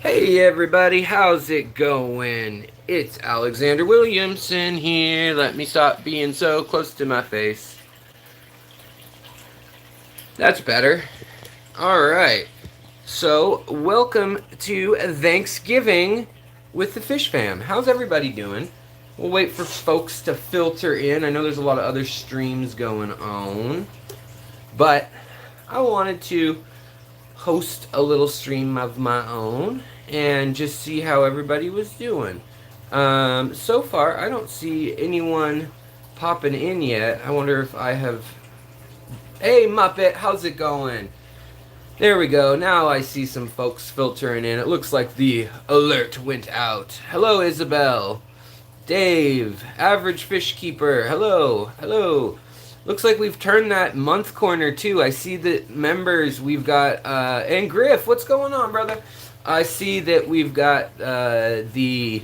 Hey everybody, how's it going? It's Alexander Williamson here. Let me stop being so close to my face. That's better. Alright, so welcome to Thanksgiving with the Fish Fam. How's everybody doing? We'll wait for folks to filter in. I know there's a lot of other streams going on, but I wanted to host a little stream of my own and just see how everybody was doing. So far, I don't see anyone popping in yet. I wonder if I have. Hey, Muppet, how's it going? There we go. Now I see some folks filtering in. It looks like the alert went out. Hello, Isabel. Dave, Average Fish Keeper. Hello, hello. Looks like we've turned that month corner too. I see that members we've got and Griff, what's going on, brother? I see that we've got the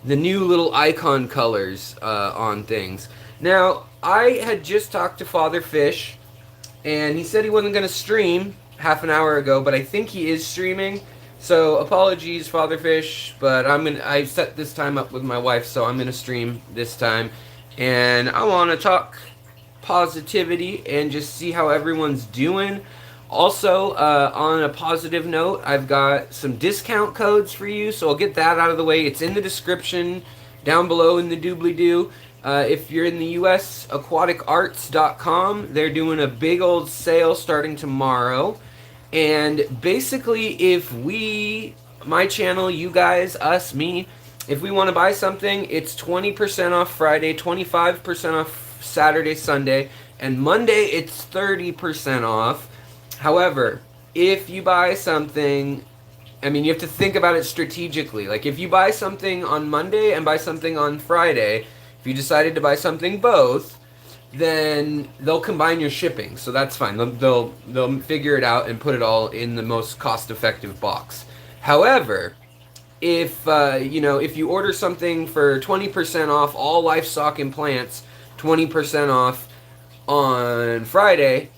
new little icon colors on things. Now, I had just talked to Father Fish, and he said he wasn't going to stream half an hour ago, but I think he is streaming. So apologies, Father Fish, but I set this time up with my wife, so I'm gonna stream this time, and I want to talk positivity and just see how everyone's doing. Also, on a positive note, I've got some discount codes for you, so I'll get that out of the way. It's in the description down below in the doobly doo. If you're in the US, aquaticarts.com, they're doing a big old sale starting tomorrow. And basically, if my channel, you guys, us, me, if we want to buy something, it's 20% off Friday, 25% off Saturday, Sunday, and Monday it's 30% off. However, if you buy something, I mean, you have to think about it strategically. Like, if you buy something on Monday and buy something on Friday, if you decided to buy something both, then they'll combine your shipping, so that's fine. They'll figure it out and put it all in the most cost-effective box. However, if if you order something for 20% off all livestock and plants, 20% off on Friday,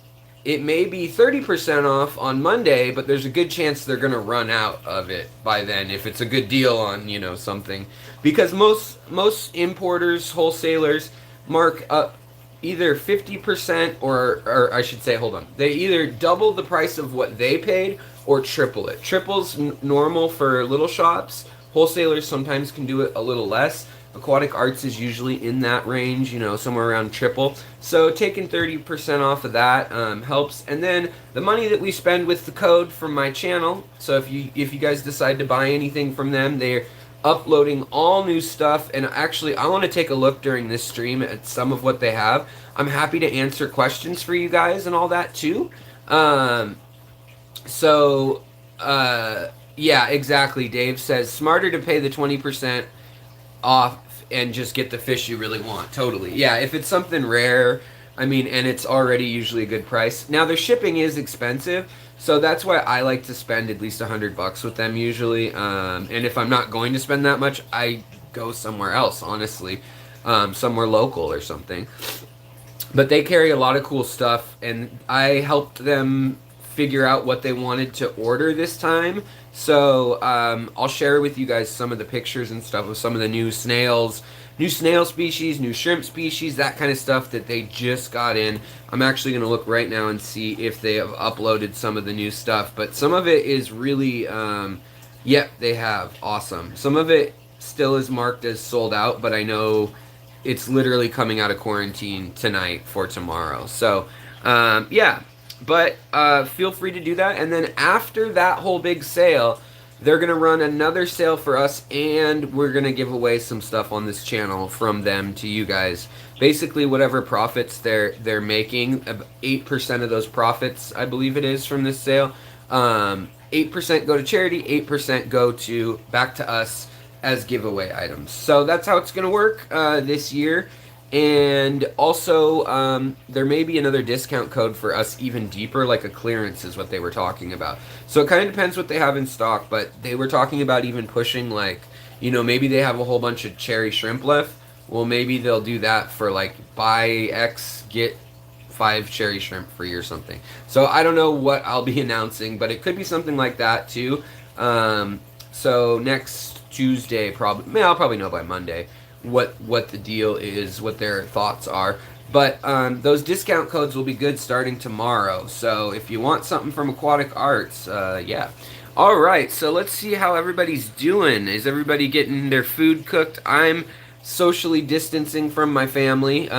it may be 30% off on Monday, but there's a good chance they're going to run out of it by then if it's a good deal on, something. Because most importers, wholesalers mark up either 50% or I should say, hold on. They either double the price of what they paid or triple it. Triple's normal for little shops. Wholesalers sometimes can do it a little less. Aquatic Arts is usually in that range, somewhere around triple. So taking 30% off of that helps. And then the money that we spend with the code from my channel. So if you guys decide to buy anything from them, they're uploading all new stuff. And actually, I want to take a look during this stream at some of what they have. I'm happy to answer questions for you guys and all that too. So, yeah, exactly. Dave says smarter to pay the 20% off and just get the fish you really want. Totally. Yeah, if it's something rare, I mean, and it's already usually a good price. Now, their shipping is expensive, so that's why I like to spend at least $100 with them usually. And if I'm not going to spend that much, I go somewhere else, honestly, somewhere local or something. But they carry a lot of cool stuff, and I helped them figure out what they wanted to order this time. So I'll share with you guys some of the pictures and stuff of some of the new snail species, new shrimp species, that kind of stuff that they just got in. I'm actually going to look right now and see if they have uploaded some of the new stuff. But some of it is really, yep, they have. Awesome. Some of it still is marked as sold out, but I know it's literally coming out of quarantine tonight for tomorrow. So, yeah. But feel free to do that. And then after that whole big sale, they're going to run another sale for us, and we're going to give away some stuff on this channel from them to you guys. Basically, whatever profits they're making, 8% of those profits, I believe it is, from this sale, 8% go to charity, 8% go back to us as giveaway items. So that's how it's going to work this year. And also, there may be another discount code for us even deeper, like a clearance is what they were talking about. So it kind of depends what they have in stock, but they were talking about even pushing, like, maybe they have a whole bunch of cherry shrimp left. Well, maybe they'll do that for, like, buy X, get 5 cherry shrimp free or something. So I don't know what I'll be announcing, but it could be something like that too. So next Tuesday, probably, I'll probably know by Monday what the deal is, what their thoughts are. But those discount codes will be good starting tomorrow. So if you want something from Aquatic Arts, yeah. All right, so let's see how everybody's doing. Is everybody getting their food cooked? I'm socially distancing from my family.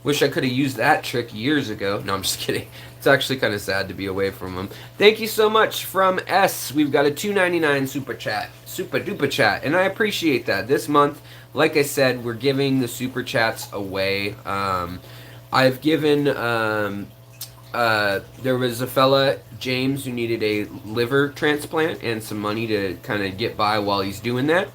Wish I could have used that trick years ago. No, I'm just kidding. It's actually kind of sad to be away from them. Thank you so much from S. We've got a $2.99 super chat, super duper chat, and I appreciate that. This month, like I said, we're giving the super chats away. I've given. There was a fella, James, who needed a liver transplant and some money to kind of get by while he's doing that.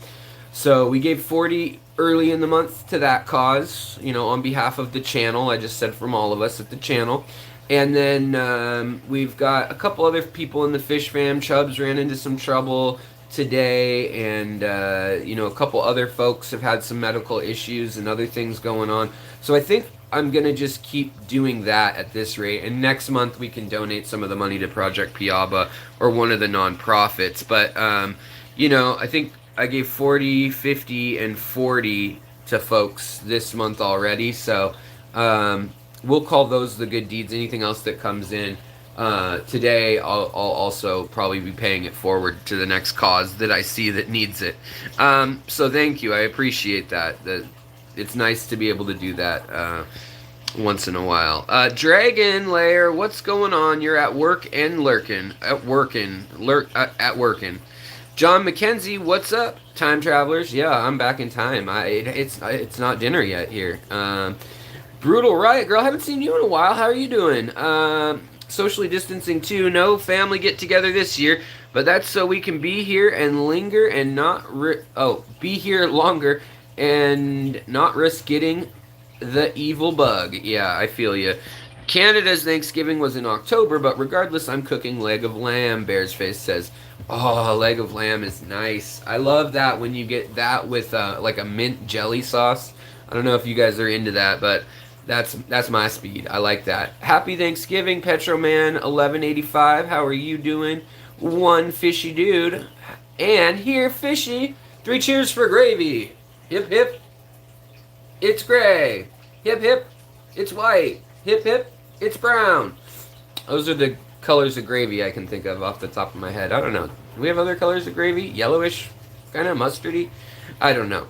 So we gave 40 early in the month to that cause, on behalf of the channel. I just said from all of us at the channel. And then we've got a couple other people in the fish fam. Chubbs ran into some trouble today, and a couple other folks have had some medical issues and other things going on. So I think I'm going to just keep doing that at this rate. And next month we can donate some of the money to Project Piaba or one of the nonprofits. But, I think I gave 40, 50, and 40 to folks this month already. So we'll call those the good deeds. Anything else that comes in today, I'll also probably be paying it forward to the next cause that I see that needs it. So thank you. I appreciate that. It's nice to be able to do that once in a while. Dragon Lair, what's going on? You're at work and lurking. At working. John McKenzie, what's up? Time travelers, yeah, I'm back in time. It's not dinner yet here. Brutal Riot Girl, haven't seen you in a while. How are you doing? Socially distancing too. No family get together this year, but that's so we can be here and linger and not be here longer and not risk getting the evil bug. Yeah, I feel you. Canada's Thanksgiving was in October, but regardless, I'm cooking leg of lamb, Bear's Face says. Oh, leg of lamb is nice. I love that when you get that with like a mint jelly sauce. I don't know if you guys are into that, but that's my speed. I like that. Happy Thanksgiving, Petroman 1185. How are you doing? One fishy dude. And here, fishy. 3 cheers for gravy. Hip hip. It's gray. Hip hip. It's white. Hip hip. It's brown. Those are the colors of gravy I can think of off the top of my head. I don't know. Do we have other colors of gravy? Yellowish? Kind of mustardy? I don't know.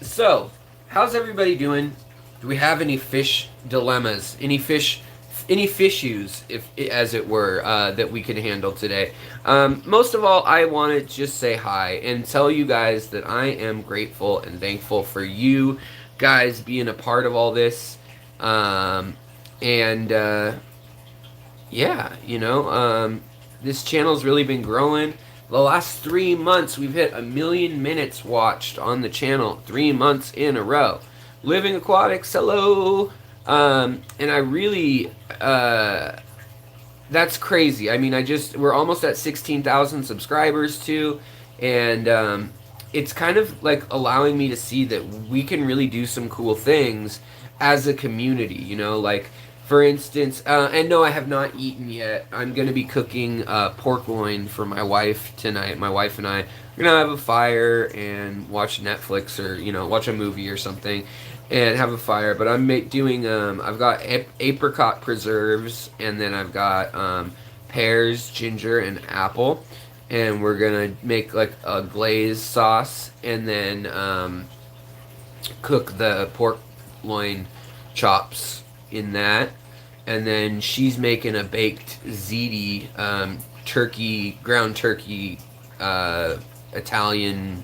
So, how's everybody doing? Do we have any fish dilemmas? Any fish issues, as it were, that we could handle today? Most of all, I want to just say hi and tell you guys that I am grateful and thankful for you guys being a part of all this. This channel's really been growing. The last 3 months, we've hit 1 million minutes watched on the channel, 3 months in a row. Living Aquatics, hello. And I really, that's crazy. I mean, we're almost at 16,000 subscribers too. And, it's kind of like allowing me to see that we can really do some cool things as a community, like, for instance, and no, I have not eaten yet. I'm going to be cooking pork loin for my wife tonight. My wife and I are going to have a fire and watch Netflix or, watch a movie or something and have a fire. But I'm doing, I've got apricot preserves, and then I've got pears, ginger, and apple. And we're going to make like a glazed sauce and then cook the pork loin chops in that. And then she's making a baked ziti, ground turkey, Italian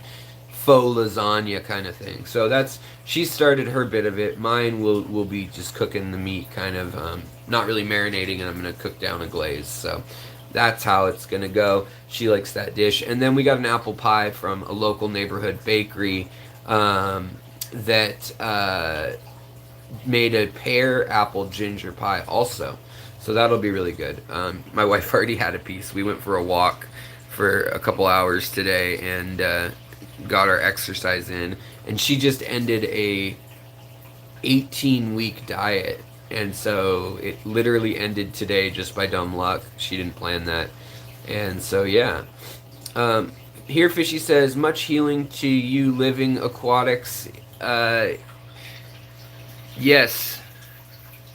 faux lasagna kind of thing. So she started her bit of it. Mine will be just cooking the meat, kind of not really marinating, and I'm gonna cook down a glaze. So that's how it's gonna go. She likes that dish. And then we got an apple pie from a local neighborhood bakery that made a pear apple ginger pie also. So that'll be really good. My wife already had a piece. We went for a walk for a couple hours today and got our exercise in. And she just ended a 18-week diet. And so it literally ended today just by dumb luck. She didn't plan that. And so, yeah. Um, Here, Fishy says, much healing to you living aquatics. Uh, yes,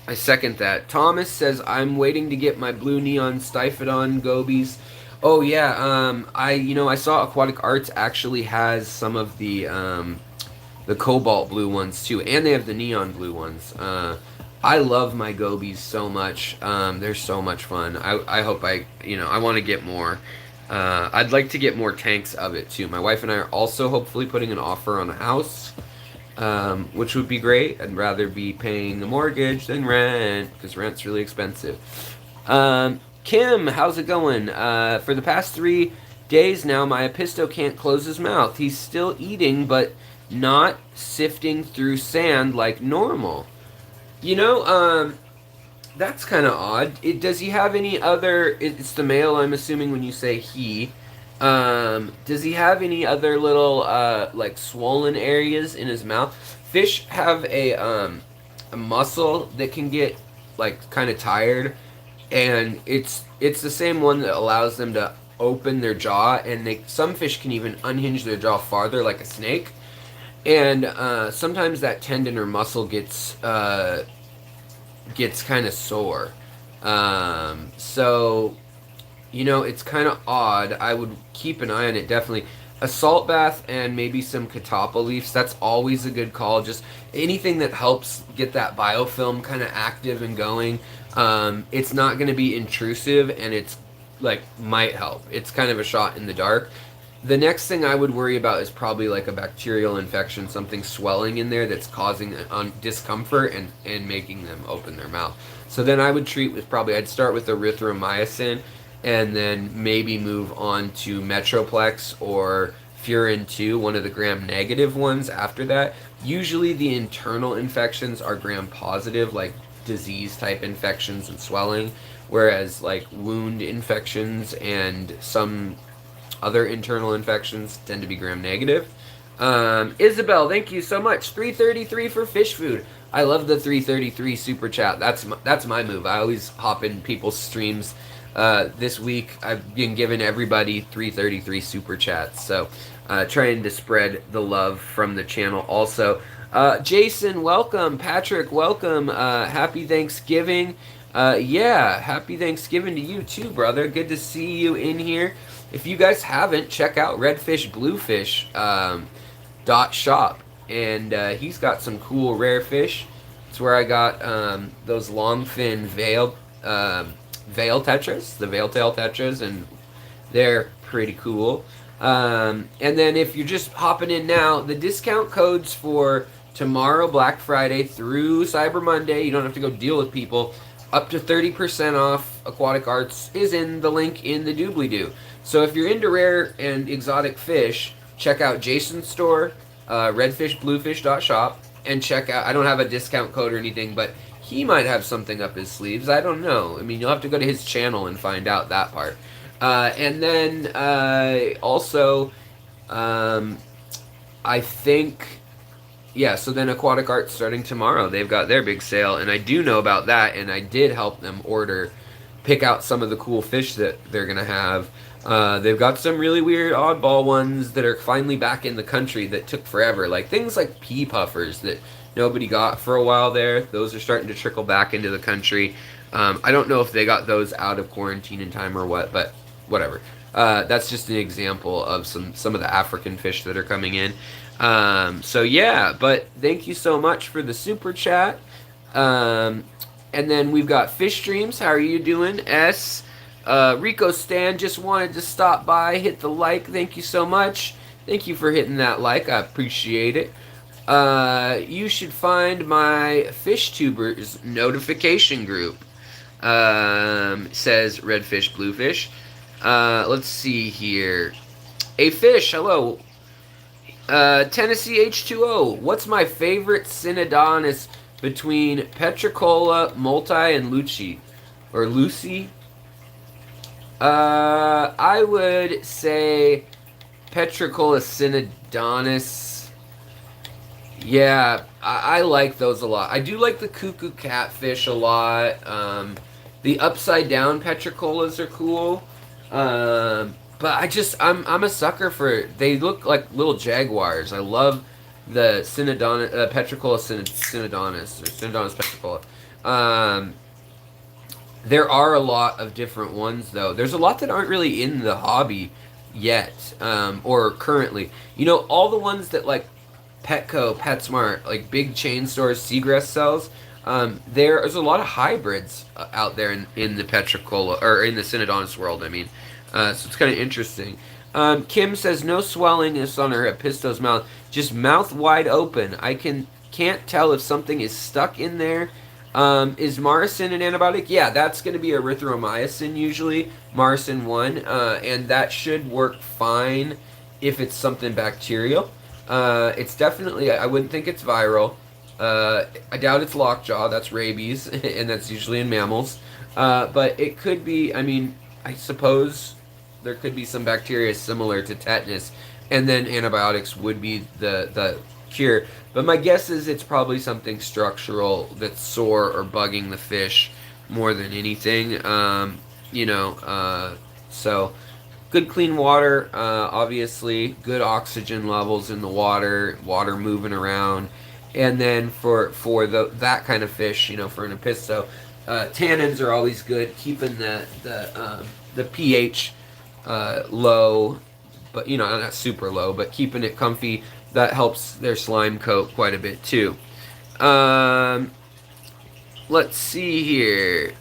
I second that. Thomas says, I'm waiting to get my blue neon Stiphodon gobies. Oh yeah, I saw Aquatic Arts actually has some of the cobalt blue ones too, and they have the neon blue ones. I love my gobies so much. They're so much fun. I hope I want to get more. I'd like to get more tanks of it too. My wife and I are also hopefully putting an offer on a house, which would be great. I'd rather be paying a mortgage than rent because rent's really expensive. Kim, how's it going? For the past 3 days now, my Episto can't close his mouth. He's still eating, but not sifting through sand like normal. You know, that's kind of odd. Does he have any other? It's the male, I'm assuming, when you say he. Does he have any other little like swollen areas in his mouth? Fish have a muscle that can get like kind of tired, and it's the same one that allows them to open their jaw, and some fish can even unhinge their jaw farther like a snake, and sometimes that tendon or muscle gets kind of sore. So it's kind of odd. I would keep an eye on it, definitely. A salt bath and maybe some catappa leaves, that's always a good call. Just anything that helps get that biofilm kind of active and going. It's not going to be intrusive, and it's like might help. It's kind of a shot in the dark. The next thing I would worry about is probably like a bacterial infection, something swelling in there that's causing discomfort and making them open their mouth. So then I would I'd start with erythromycin, and then maybe move on to Metroplex or Furin 2, one of the gram-negative ones after that. Usually the internal infections are gram-positive, like disease-type infections and swelling, whereas like wound infections and some other internal infections tend to be gram-negative. Isabel, thank you so much. 333 for fish food. I love the 333 super chat. That's my move. I always hop in people's streams. This week I've been giving everybody 333 super chats, so trying to spread the love from the channel also. Jason, welcome. Patrick, welcome. Happy Thanksgiving. Yeah, happy Thanksgiving to you too, brother. Good to see you in here. If you guys haven't, check out Redfish Bluefish .shop, and he's got some cool rare fish. It's where I got those longfin veil tetras, the veil tail tetras, and they're pretty cool. And then if you're just hopping in now, the discount codes for tomorrow, Black Friday, through Cyber Monday, you don't have to go deal with people, up to 30% off Aquatic Arts is in the link in the doobly-doo. So if you're into rare and exotic fish, check out Jason's store, redfishbluefish.shop, and check out, I don't have a discount code or anything, but he might have something up his sleeves. I don't know. I mean, you'll have to go to his channel and find out that part. And then also, I think, yeah, so then Aquatic Arts starting tomorrow. They've got their big sale, and I do know about that, and I did help them pick out some of the cool fish that they're going to have. They've got some really weird oddball ones that are finally back in the country that took forever. Like things like pea puffers that nobody got for a while there. Those are starting to trickle back into the country. I don't know if they got those out of quarantine in time or what, but whatever. That's just an example of some of the African fish that are coming in. So yeah, but thank you so much for the super chat. And then we've got Fish Dreams. How are you doing? Rico Stan just wanted to stop by, hit the like. Thank you so much. Thank you for hitting that like. I appreciate it. You should find my Fish Tubers notification group, says Redfish Bluefish. Let's see here. A Fish, hello. Tennessee H2O. What's my favorite Synodontis between Petricola, Multi, and Lucy? Or Lucy? I would say Petricola Synodontis. Yeah, I like those a lot. I do like the cuckoo catfish a lot. The upside down Petricolas are cool. But But I'm a sucker for, they look like little jaguars. I love the Petricola Synodontis, or Synodontis petricola. There are a lot of different ones though. There's a lot that aren't really in the hobby yet, or currently. You know, all the ones that like Petco, PetSmart, like big chain stores, Seagrass sells. There's a lot of hybrids out there in the Petricola, or in the Synodontis world. I mean, so it's kind of interesting. Kim says no swelling is on her Episto's mouth, just mouth wide open. Can't tell if something is stuck in there. Is Maricin an antibiotic? Yeah, that's going to be erythromycin usually, Maricin 1, and that should work fine if it's something bacterial. It's definitely, I wouldn't think it's viral. I doubt it's lockjaw, that's rabies, and that's usually in mammals. But it could be, I mean, I suppose there could be some bacteria similar to tetanus, and then antibiotics would be the cure. But my guess is it's probably something structural that's sore or bugging the fish more than anything. So good clean water, obviously, good oxygen levels in the water moving around. And then for that kind of fish, for an Episto, tannins are always good, keeping the pH low, but not super low, but keeping it comfy. That helps their slime coat quite a bit too. Let's see here.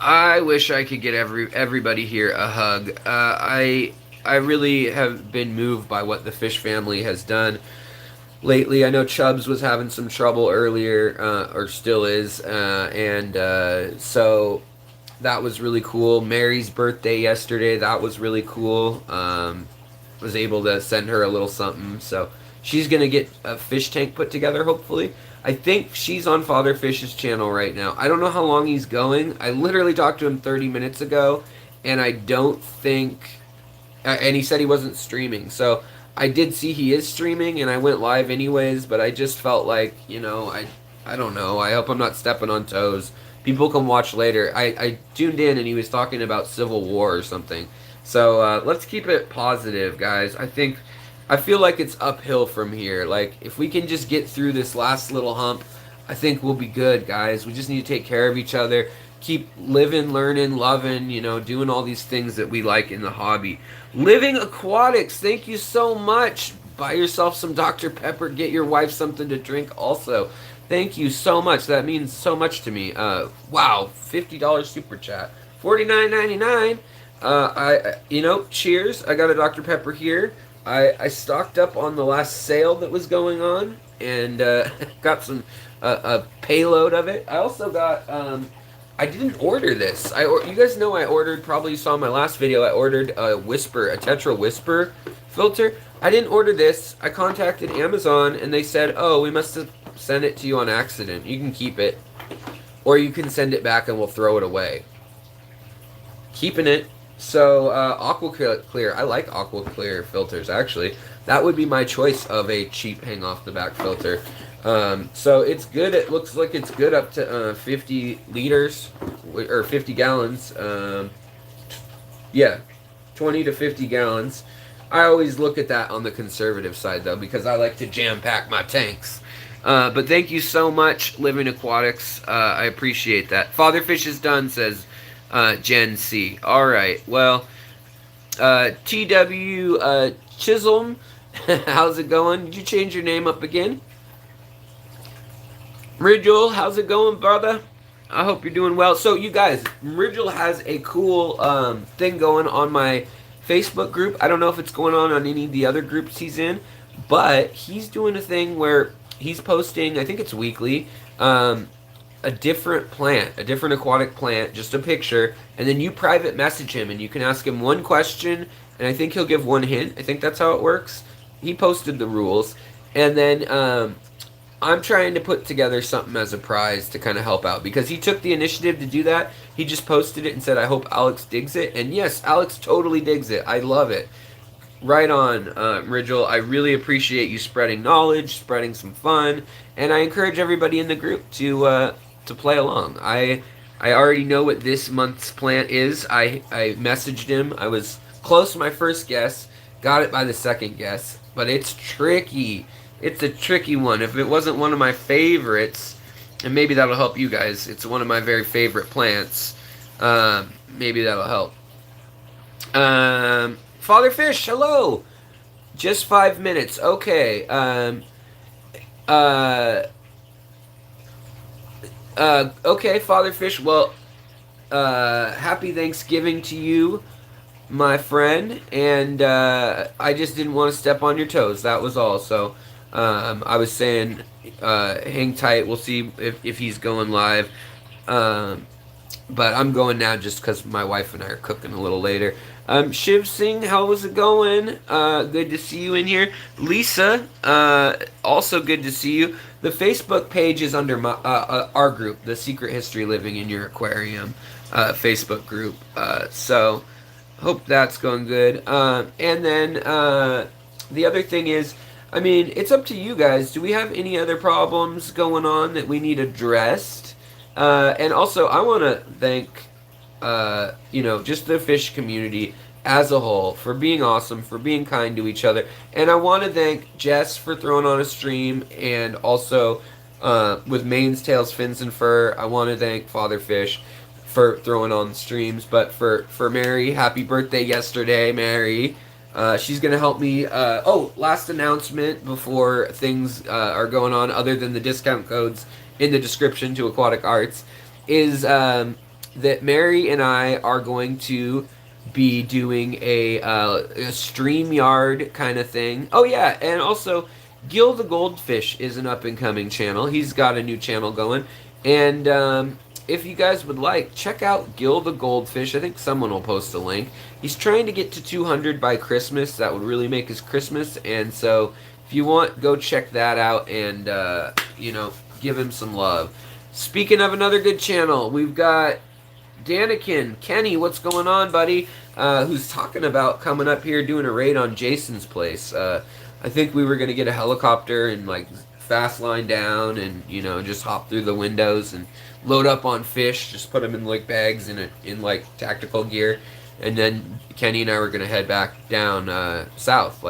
I wish I could get everybody here a hug. I really have been moved by what the fish family has done lately. I know Chubbs was having some trouble earlier, or still is, so that was really cool. Mary's birthday yesterday, that was really cool. Was able to send her a little something, so she's gonna get a fish tank put together, hopefully. I think she's on Father Fish's channel right now. I don't know how long he's going. I literally talked to him 30 minutes ago, and I don't think... and he said he wasn't streaming, so I did see he is streaming, and I went live anyways, but I just felt like, I don't know. I hope I'm not stepping on toes. People can watch later. I tuned in, and he was talking about Civil War or something. So let's keep it positive, guys. I feel like it's uphill from here. Like, if we can just get through this last little hump, I think we'll be good, guys. We just need to take care of each other, keep living, learning, loving, doing all these things that we like in the hobby. Living Aquatics, thank you so much. Buy yourself some Dr. Pepper. Get your wife something to drink also. Thank you so much. That means so much to me. Wow, $50 super chat. $49.99. Cheers. I got a Dr. Pepper here. I stocked up on the last sale that was going on, and got some a payload of it. I also got I didn't order this. You guys know I ordered, probably you saw in my last video, I ordered a Tetra Whisper filter. I didn't order this. I contacted Amazon, and they said, oh, we must have sent it to you on accident. You can keep it, or you can send it back and we'll throw it away. Keeping it. So, AquaClear. I like AquaClear filters, actually. That would be my choice of a cheap hang-off-the-back filter. So, it's good. It looks like it's good up to 50 liters, or 50 gallons. Yeah, 20 to 50 gallons. I always look at that on the conservative side, though, because I like to jam-pack my tanks. But thank you so much, Living Aquatics. I appreciate that. Father Fish is done, says... Gen C. Alright, well, TW Chisholm, how's it going? Did you change your name up again? Ridgel, how's it going, brother? I hope you're doing well. So, you guys, Ridgel has a cool thing going on my Facebook group. I don't know if it's going on any of the other groups he's in, but he's doing a thing where he's posting, I think it's weekly, a different plant, a different aquatic plant, just a picture, and then you private message him, and you can ask him one question, and I think he'll give one hint. I think that's how it works. He posted the rules, and then I'm trying to put together something as a prize to kind of help out, because he took the initiative to do that. He just posted it and said, I hope Alex digs it, and yes, Alex totally digs it. I love it. Right on, Rigel. I really appreciate you spreading knowledge, spreading some fun, and I encourage everybody in the group to play along. I already know what this month's plant is. I messaged him. I was close to my first guess, got it by the second guess, but it's tricky. It's a tricky one. If it wasn't one of my favorites, and maybe that'll help you guys. It's one of my very favorite plants. Maybe that'll help. Father Fish, hello. Just 5 minutes. Okay. Uh, okay, Father Fish. Well, happy Thanksgiving to you, my friend. And I just didn't want to step on your toes. That was all. So, I was saying, hang tight. We'll see if he's going live. But I'm going now just because my wife and I are cooking a little later. Shiv Singh, how was it going? Good to see you in here. Lisa, also good to see you. The Facebook page is under my our group, the Secret History Living in Your Aquarium Facebook group. So hope that's going good. And then the other thing is, I mean, it's up to you guys. Do we have any other problems going on that we need addressed? And also, I want to thank, just the fish community as a whole for being awesome, for being kind to each other. And I want to thank Jess for throwing on a stream, and also with Mains, Tails, Fins, and Fur. I want to thank Father Fish for throwing on streams. But for Mary, happy birthday yesterday, Mary. She's going to help me. Last announcement before things are going on, other than the discount codes in the description to Aquatic Arts, is that Mary and I are going to be doing a StreamYard kind of thing. Oh yeah, and also Gil the Goldfish is an up-and-coming channel. He's got a new channel going, and if you guys would like, check out Gil the Goldfish. I think someone will post a link. He's trying to get to 200 by Christmas. That would really make his Christmas, and so if you want, go check that out and give him some love. Speaking of another good channel, we've got Danikin. Kenny, what's going on, buddy? Who's talking about coming up here doing a raid on Jason's place. I think we were going to get a helicopter and fast line down and just hop through the windows and load up on fish, just put them in bags in tactical gear, and then Kenny and I were going to head back down south,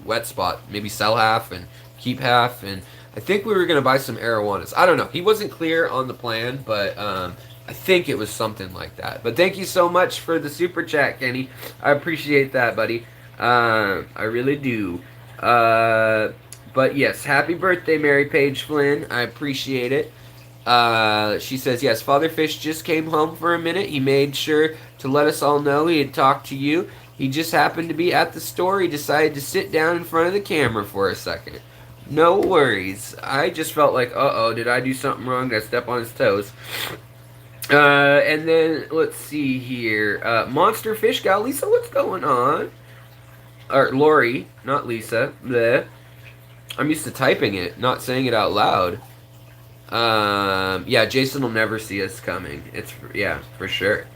wet spot, maybe sell half and keep half, and I think we were going to buy some arowanas. I don't know. He wasn't clear on the plan, but I think it was something like that. But thank you so much for the super chat, Kenny. I appreciate that, buddy. I really do. But yes, happy birthday, Mary Paige Flynn. I appreciate it. She says, yes, Father Fish just came home for a minute. He made sure to let us all know he had talked to you. He just happened to be at the store. He decided to sit down in front of the camera for a second. No worries. I just felt like, uh-oh, did I do something wrong? Did I step on his toes? And then, let's see here. Monster Fish Gal. Lisa, what's going on? Or, Lori, not Lisa. Bleh. I'm used to typing it, not saying it out loud. Yeah, Jason will never see us coming. Yeah, for sure.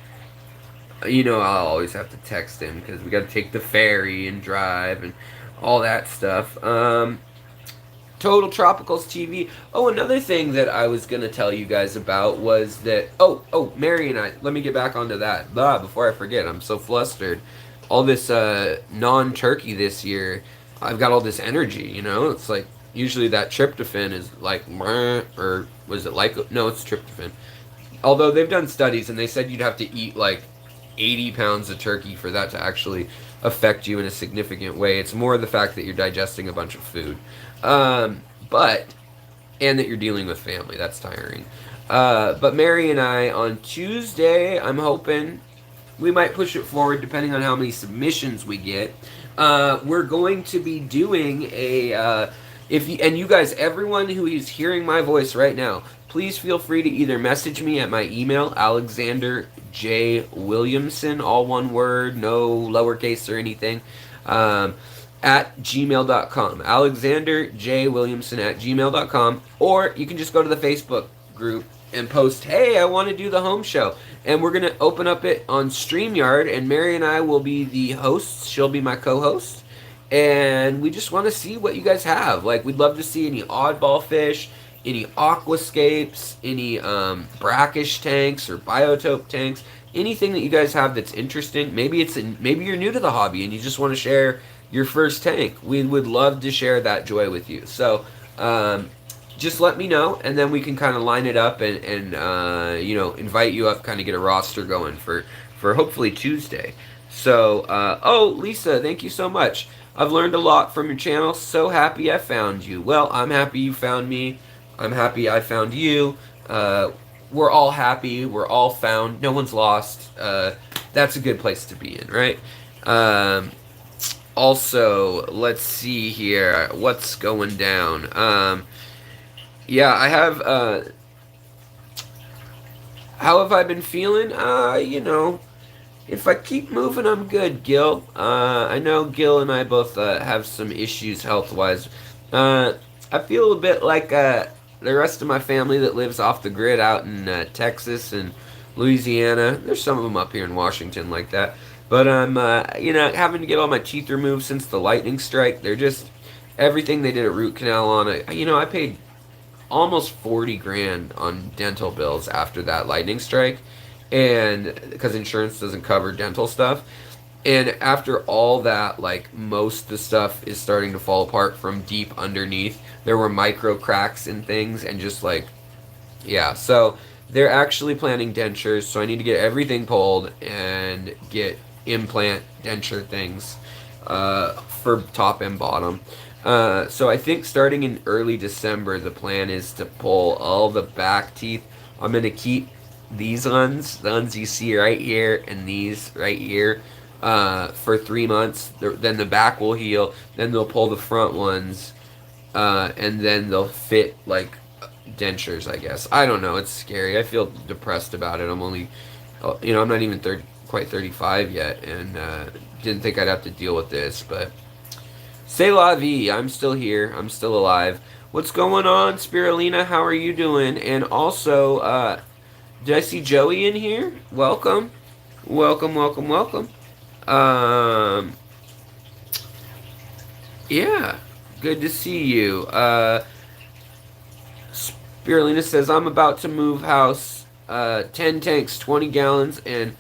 I'll always have to text him, because we gotta take the ferry and drive and all that stuff. Total Tropicals TV. Oh, another thing that I was going to tell you guys about was that... Oh, Mary and I... Let me get back onto that. Before I forget, I'm so flustered. All this non-turkey this year, I've got all this energy, It's usually that tryptophan is or was it no, it's tryptophan. Although they've done studies, and they said you'd have to eat 80 pounds of turkey for that to actually affect you in a significant way. It's more the fact that you're digesting a bunch of food. And that you're dealing with family. That's tiring. But Mary and I, on Tuesday, I'm hoping we might push it forward depending on how many submissions we get. We're going to be doing and you guys, everyone who is hearing my voice right now, please feel free to either message me at my email, Alexander J. Williamson, all one word, no lowercase or anything, at gmail.com. Alexander J. Williamson at gmail.com. Or you can just go to the Facebook group and post, hey, I want to do the home show. And we're going to open up it on StreamYard, and Mary and I will be the hosts. She'll be my co-host. and we just want to see what you guys have. Like, we'd love to see any oddball fish, any aquascapes, any brackish tanks or biotope tanks, anything that you guys have that's interesting. Maybe you're new to the hobby and you just want to share your first tank. We would love to share that joy with you. So just let me know, and then we can kind of line it up and invite you up, kind of get a roster going for hopefully Tuesday. So, oh, Lisa, thank you so much. I've learned a lot from your channel. So happy I found you. Well, I'm happy you found me. I'm happy I found you. We're all happy. We're all found. No one's lost. That's a good place to be in, right? Also, let's see here. What's going down? Yeah, I have. How have I been feeling? If I keep moving, I'm good, Gil. I know Gil and I both have some issues health-wise. I feel a bit like the rest of my family that lives off the grid out in Texas and Louisiana. There's some of them up here in Washington like that. But I'm, having to get all my teeth removed since the lightning strike. They're just everything they did a root canal on. I paid almost 40 grand on dental bills after that lightning strike, and because insurance doesn't cover dental stuff. And after all that, like, most of the stuff is starting to fall apart from deep underneath. There were micro cracks and things, and just like, yeah. So they're actually planning dentures, so I need to get everything pulled and get implant denture things for top and bottom. So I think starting in early December, the plan is to pull all the back teeth. I'm going to keep these ones, the ones you see right here, and these right here, for 3 months. Then the back will heal. Then they'll pull the front ones, and then they'll fit like dentures, I guess. I don't know. It's scary. I feel depressed about it. I'm only, I'm not even quite 35 yet, and didn't think I'd have to deal with this, but c'est la vie. I'm still here. I'm still alive. What's going on, Spirulina? How are you doing? And also, did I see Joey in here? Welcome. Welcome, welcome, welcome. Yeah. Good to see you. Spirulina says, I'm about to move house. 10 tanks, 20 gallons, and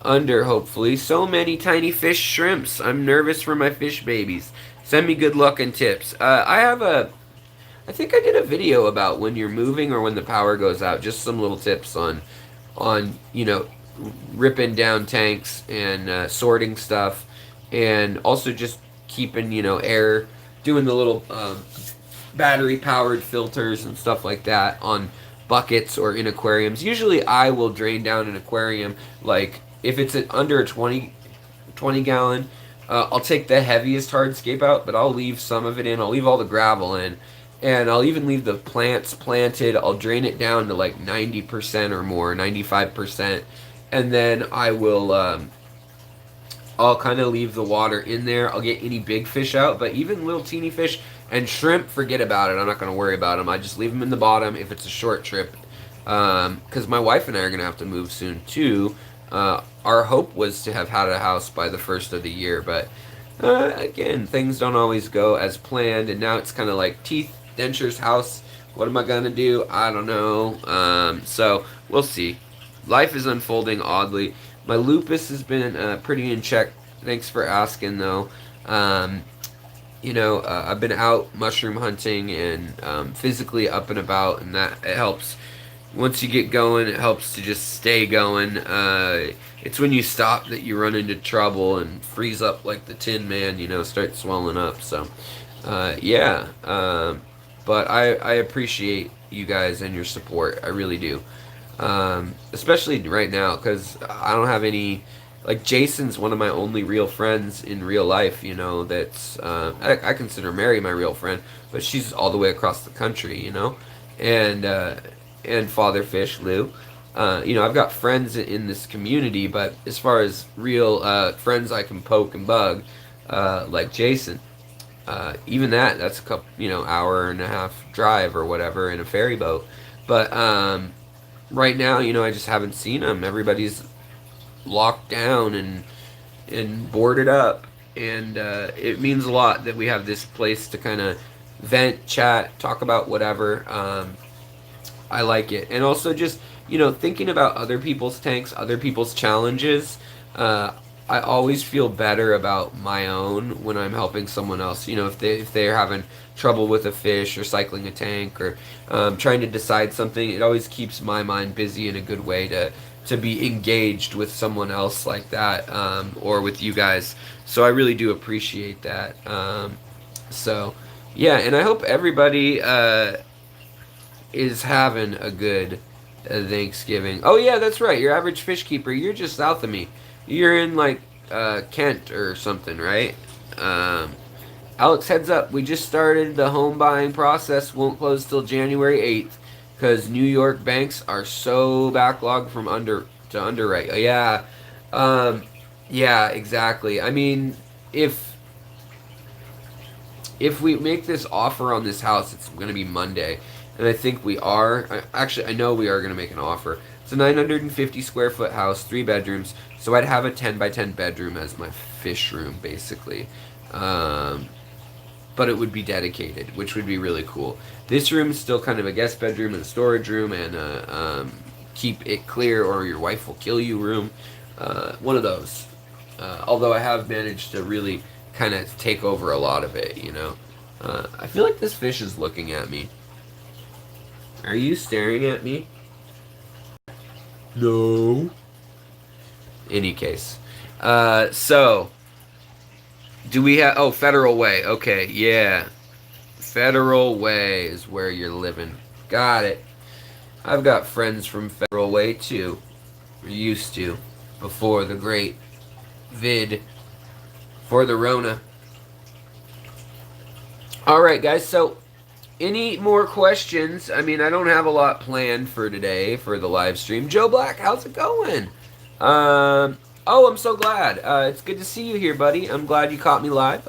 under, hopefully. So many tiny fish shrimps. I'm nervous for my fish babies. Send me good luck and tips. I think I did a video about when you're moving or when the power goes out. Just some little tips on ripping down tanks and sorting stuff, and also just keeping air, doing the little battery powered filters and stuff like that on buckets or in aquariums. Usually I will drain down an aquarium, like if it's under a 20 gallon, I'll take the heaviest hardscape out, but I'll leave some of it in. I'll leave all the gravel in, and I'll even leave the plants planted. I'll drain it down to like 90% or more, 95%, and then I'll kind of leave the water in there. I'll get any big fish out, but even little teeny fish and shrimp, forget about it. I'm not going to worry about them. I just leave them in the bottom if it's a short trip, because my wife and I are going to have to move soon too. Our hope was to have had a house by the first of the year, but again, things don't always go as planned, and now it's kind of like teeth, dentures, house. What am I going to do? I don't know. So we'll see. Life is unfolding oddly. My lupus has been pretty in check. Thanks for asking, though. I've been out mushroom hunting and physically up and about, and that it helps. Once you get going, it helps to just stay going. It's when you stop that you run into trouble and freeze up like the Tin Man, start swelling up. So, yeah. But I appreciate you guys and your support. I really do. Especially right now, because I don't have any. Like, Jason's one of my only real friends in real life, that's, I consider Mary my real friend, but she's all the way across the country, and Father Fish, Lou. I've got friends in this community, but as far as real friends I can poke and bug, like Jason, even that's a couple, hour and a half drive or whatever in a ferry boat. But right now, I just haven't seen him. Everybody's locked down and boarded up. and it means a lot that we have this place to kind of vent, chat, talk about whatever. I like it. And also just, thinking about other people's tanks, other people's challenges. I always feel better about my own when I'm helping someone else. If they're having trouble with a fish or cycling a tank or trying to decide something, it always keeps my mind busy in a good way to be engaged with someone else like that, or with you guys. So I really do appreciate that. So yeah, and I hope everybody is having a good Thanksgiving. Oh yeah, that's right. Your average fish keeper. You're just south of me. You're in like Kent or something, right? Alex, heads up. We just started the home buying process. Won't close till January 8th because New York banks are so backlogged from underwrite. Yeah, yeah, exactly. I mean, if we make this offer on this house, it's going to be Monday. And I think we are. I know we are going to make an offer. It's a 950 square foot house, 3 bedrooms. So I'd have a 10 by 10 bedroom as my fish room, basically. But it would be dedicated, which would be really cool. This room is still kind of a guest bedroom and a storage room and keep it clear or your wife will kill you room. One of those. Although I have managed to really kind of take over a lot of it, I feel like this fish is looking at me. Are you staring at me? No. Any case. So, do we have... Oh, Federal Way. Okay, yeah. Federal Way is where you're living. Got it. I've got friends from Federal Way, too. Or used to. Before the great vid. For the Rona. Alright, guys, so... Any more questions? I mean, I don't have a lot planned for today for the live stream. Joe Black, how's it going? Oh, I'm so glad. It's good to see you here, buddy. I'm glad you caught me live.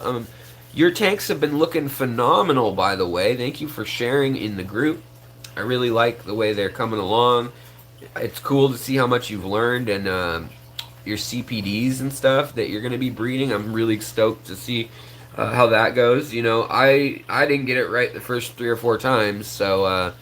Your tanks have been looking phenomenal, by the way. Thank you for sharing in the group. I really like the way they're coming along. It's cool to see how much you've learned and your CPDs and stuff that you're going to be breeding. I'm really stoked to see how that goes. I didn't get it right the first 3 or 4 times, so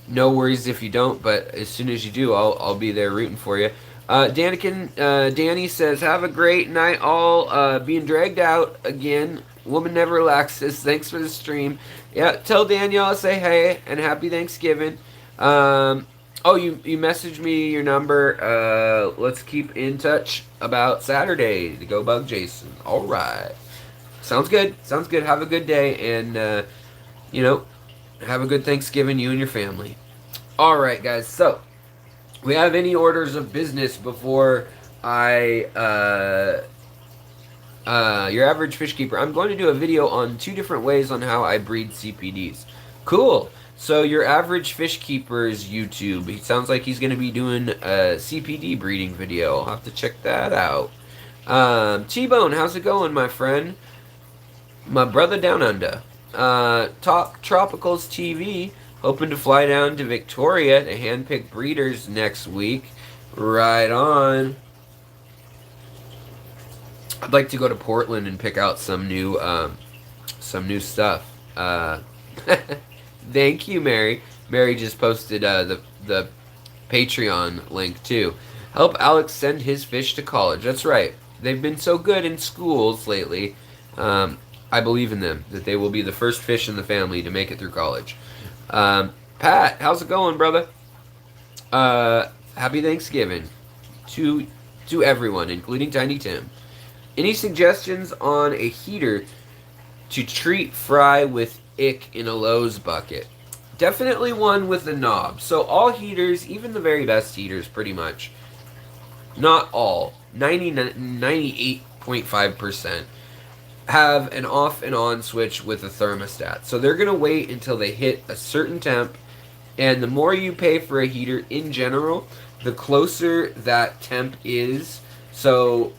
no worries if you don't, but as soon as you do, I'll be there rooting for you. Danny says, have a great night all, being dragged out again. Woman never relaxes. Thanks for the stream. Yeah, tell Danielle I say hey and happy Thanksgiving. Oh, you messaged me your number. Let's keep in touch about Saturday to go bug Jason. All right. Sounds good. Sounds good. Have a good day, and, have a good Thanksgiving, you and your family. All right, guys. So, we have any orders of business before your average fish keeper. I'm going to do a video on 2 different ways on how I breed CPDs. Cool. So, your average fish keeper's YouTube. He sounds like he's going to be doing a CPD breeding video. I'll have to check that out. T-Bone, how's it going, my friend? My brother down under. Talk Tropicals TV. Hoping to fly down to Victoria to handpick breeders next week. Right on. I'd like to go to Portland and pick out some new stuff. Thank you, Mary. Mary just posted the Patreon link too. Help Alex send his fish to college. That's right. They've been so good in schools lately. I believe in them, that they will be the first fish in the family to make it through college. Pat, how's it going, brother? Happy Thanksgiving to everyone, including Tiny Tim. Any suggestions on a heater to treat fry with ick in a Lowe's bucket? Definitely one with a knob. So all heaters, even the very best heaters pretty much, not all, 98.5%, have an off and on switch with a thermostat. So they're going to wait until they hit a certain temp, and the more you pay for a heater in general, the closer that temp is. So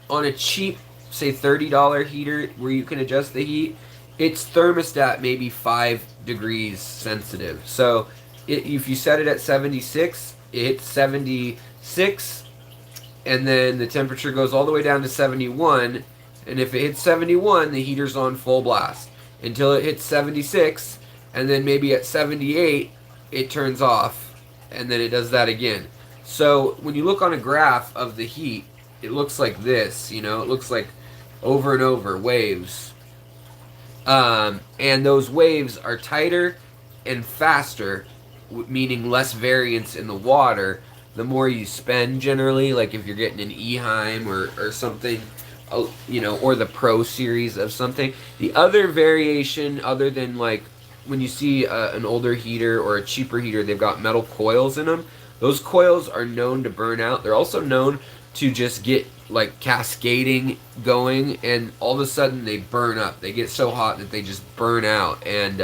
on a cheap, say $30 heater where you can adjust the heat, its thermostat may be 5 degrees sensitive. So if you set it at 76, it hits 76, and then the temperature goes all the way down to 71, And if it hits 71, the heater's on full blast until it hits 76, and then maybe at 78 it turns off, and then it does that again. So when you look on a graph of the heat, it looks like this. You know, it looks like over and over waves, and those waves are tighter and faster, meaning less variance in the water. The more you spend, generally, like if you're getting an Eheim or something, you know, or the Pro series of something. The other variation, other than like when you see an older heater or a cheaper heater, they've got metal coils in them. Those coils are known to burn out. They're also known to just get like cascading going, and all of a sudden they burn up. They get so hot that they just burn out, and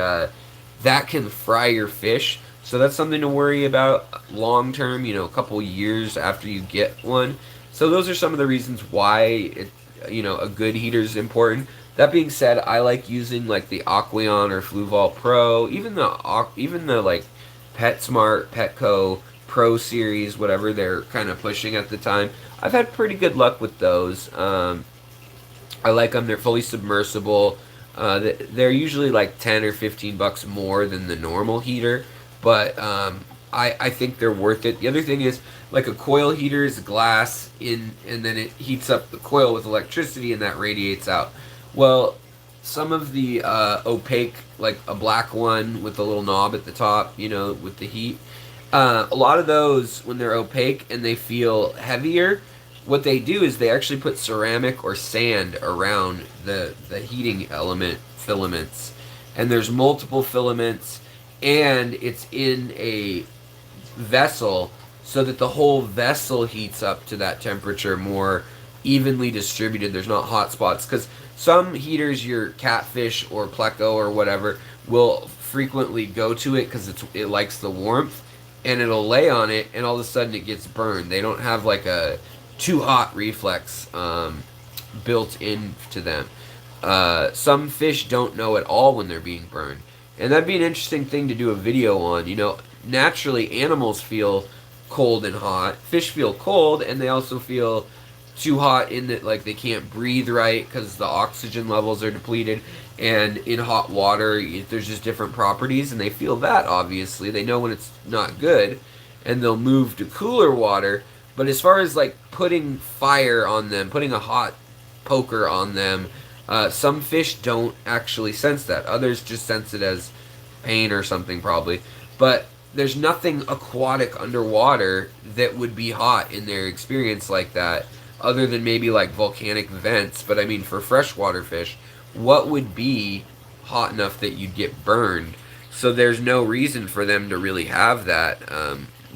that can fry your fish. So that's something to worry about long term, you know, a couple years after you get one. So those are some of the reasons why you know, a good heater is important. That being said, I like using like the Aqueon or Fluval Pro, even the like PetSmart, Petco Pro series, whatever they're kind of pushing at the time. I've had pretty good luck with those. I like them. They're fully submersible. They're usually like 10 or 15 bucks more than the normal heater, but I think they're worth it. The other thing is, like, a coil heater is glass and then it heats up the coil with electricity and that radiates out. Well, some of the opaque, like a black one with a little knob at the top, you know, with the heat, a lot of those, when they're opaque and they feel heavier, what they do is they actually put ceramic or sand around the heating element filaments. And there's multiple filaments, and it's in a vessel so that the whole vessel heats up to that temperature more evenly distributed. There's not hot spots, because some heaters, your Catfish or Pleco or whatever, will frequently go to it because it likes the warmth, and it'll lay on it, and all of a sudden it gets burned. They don't have like a too hot reflex built into them. Some fish don't know at all when they're being burned, and that'd be an interesting thing to do a video on. You know, naturally animals feel cold and hot. Fish feel cold, and they also feel too hot in that, like, they can't breathe right because the oxygen levels are depleted. And in hot water, there's just different properties, and they feel that, obviously. They know when it's not good, and they'll move to cooler water. But as far as, like, putting fire on them, putting a hot poker on them, some fish don't actually sense that. Others just sense it as pain or something, probably. But there's nothing aquatic underwater that would be hot in their experience like that, other than maybe like volcanic vents. But I mean, for freshwater fish, what would be hot enough that you'd get burned? So there's no reason for them to really have that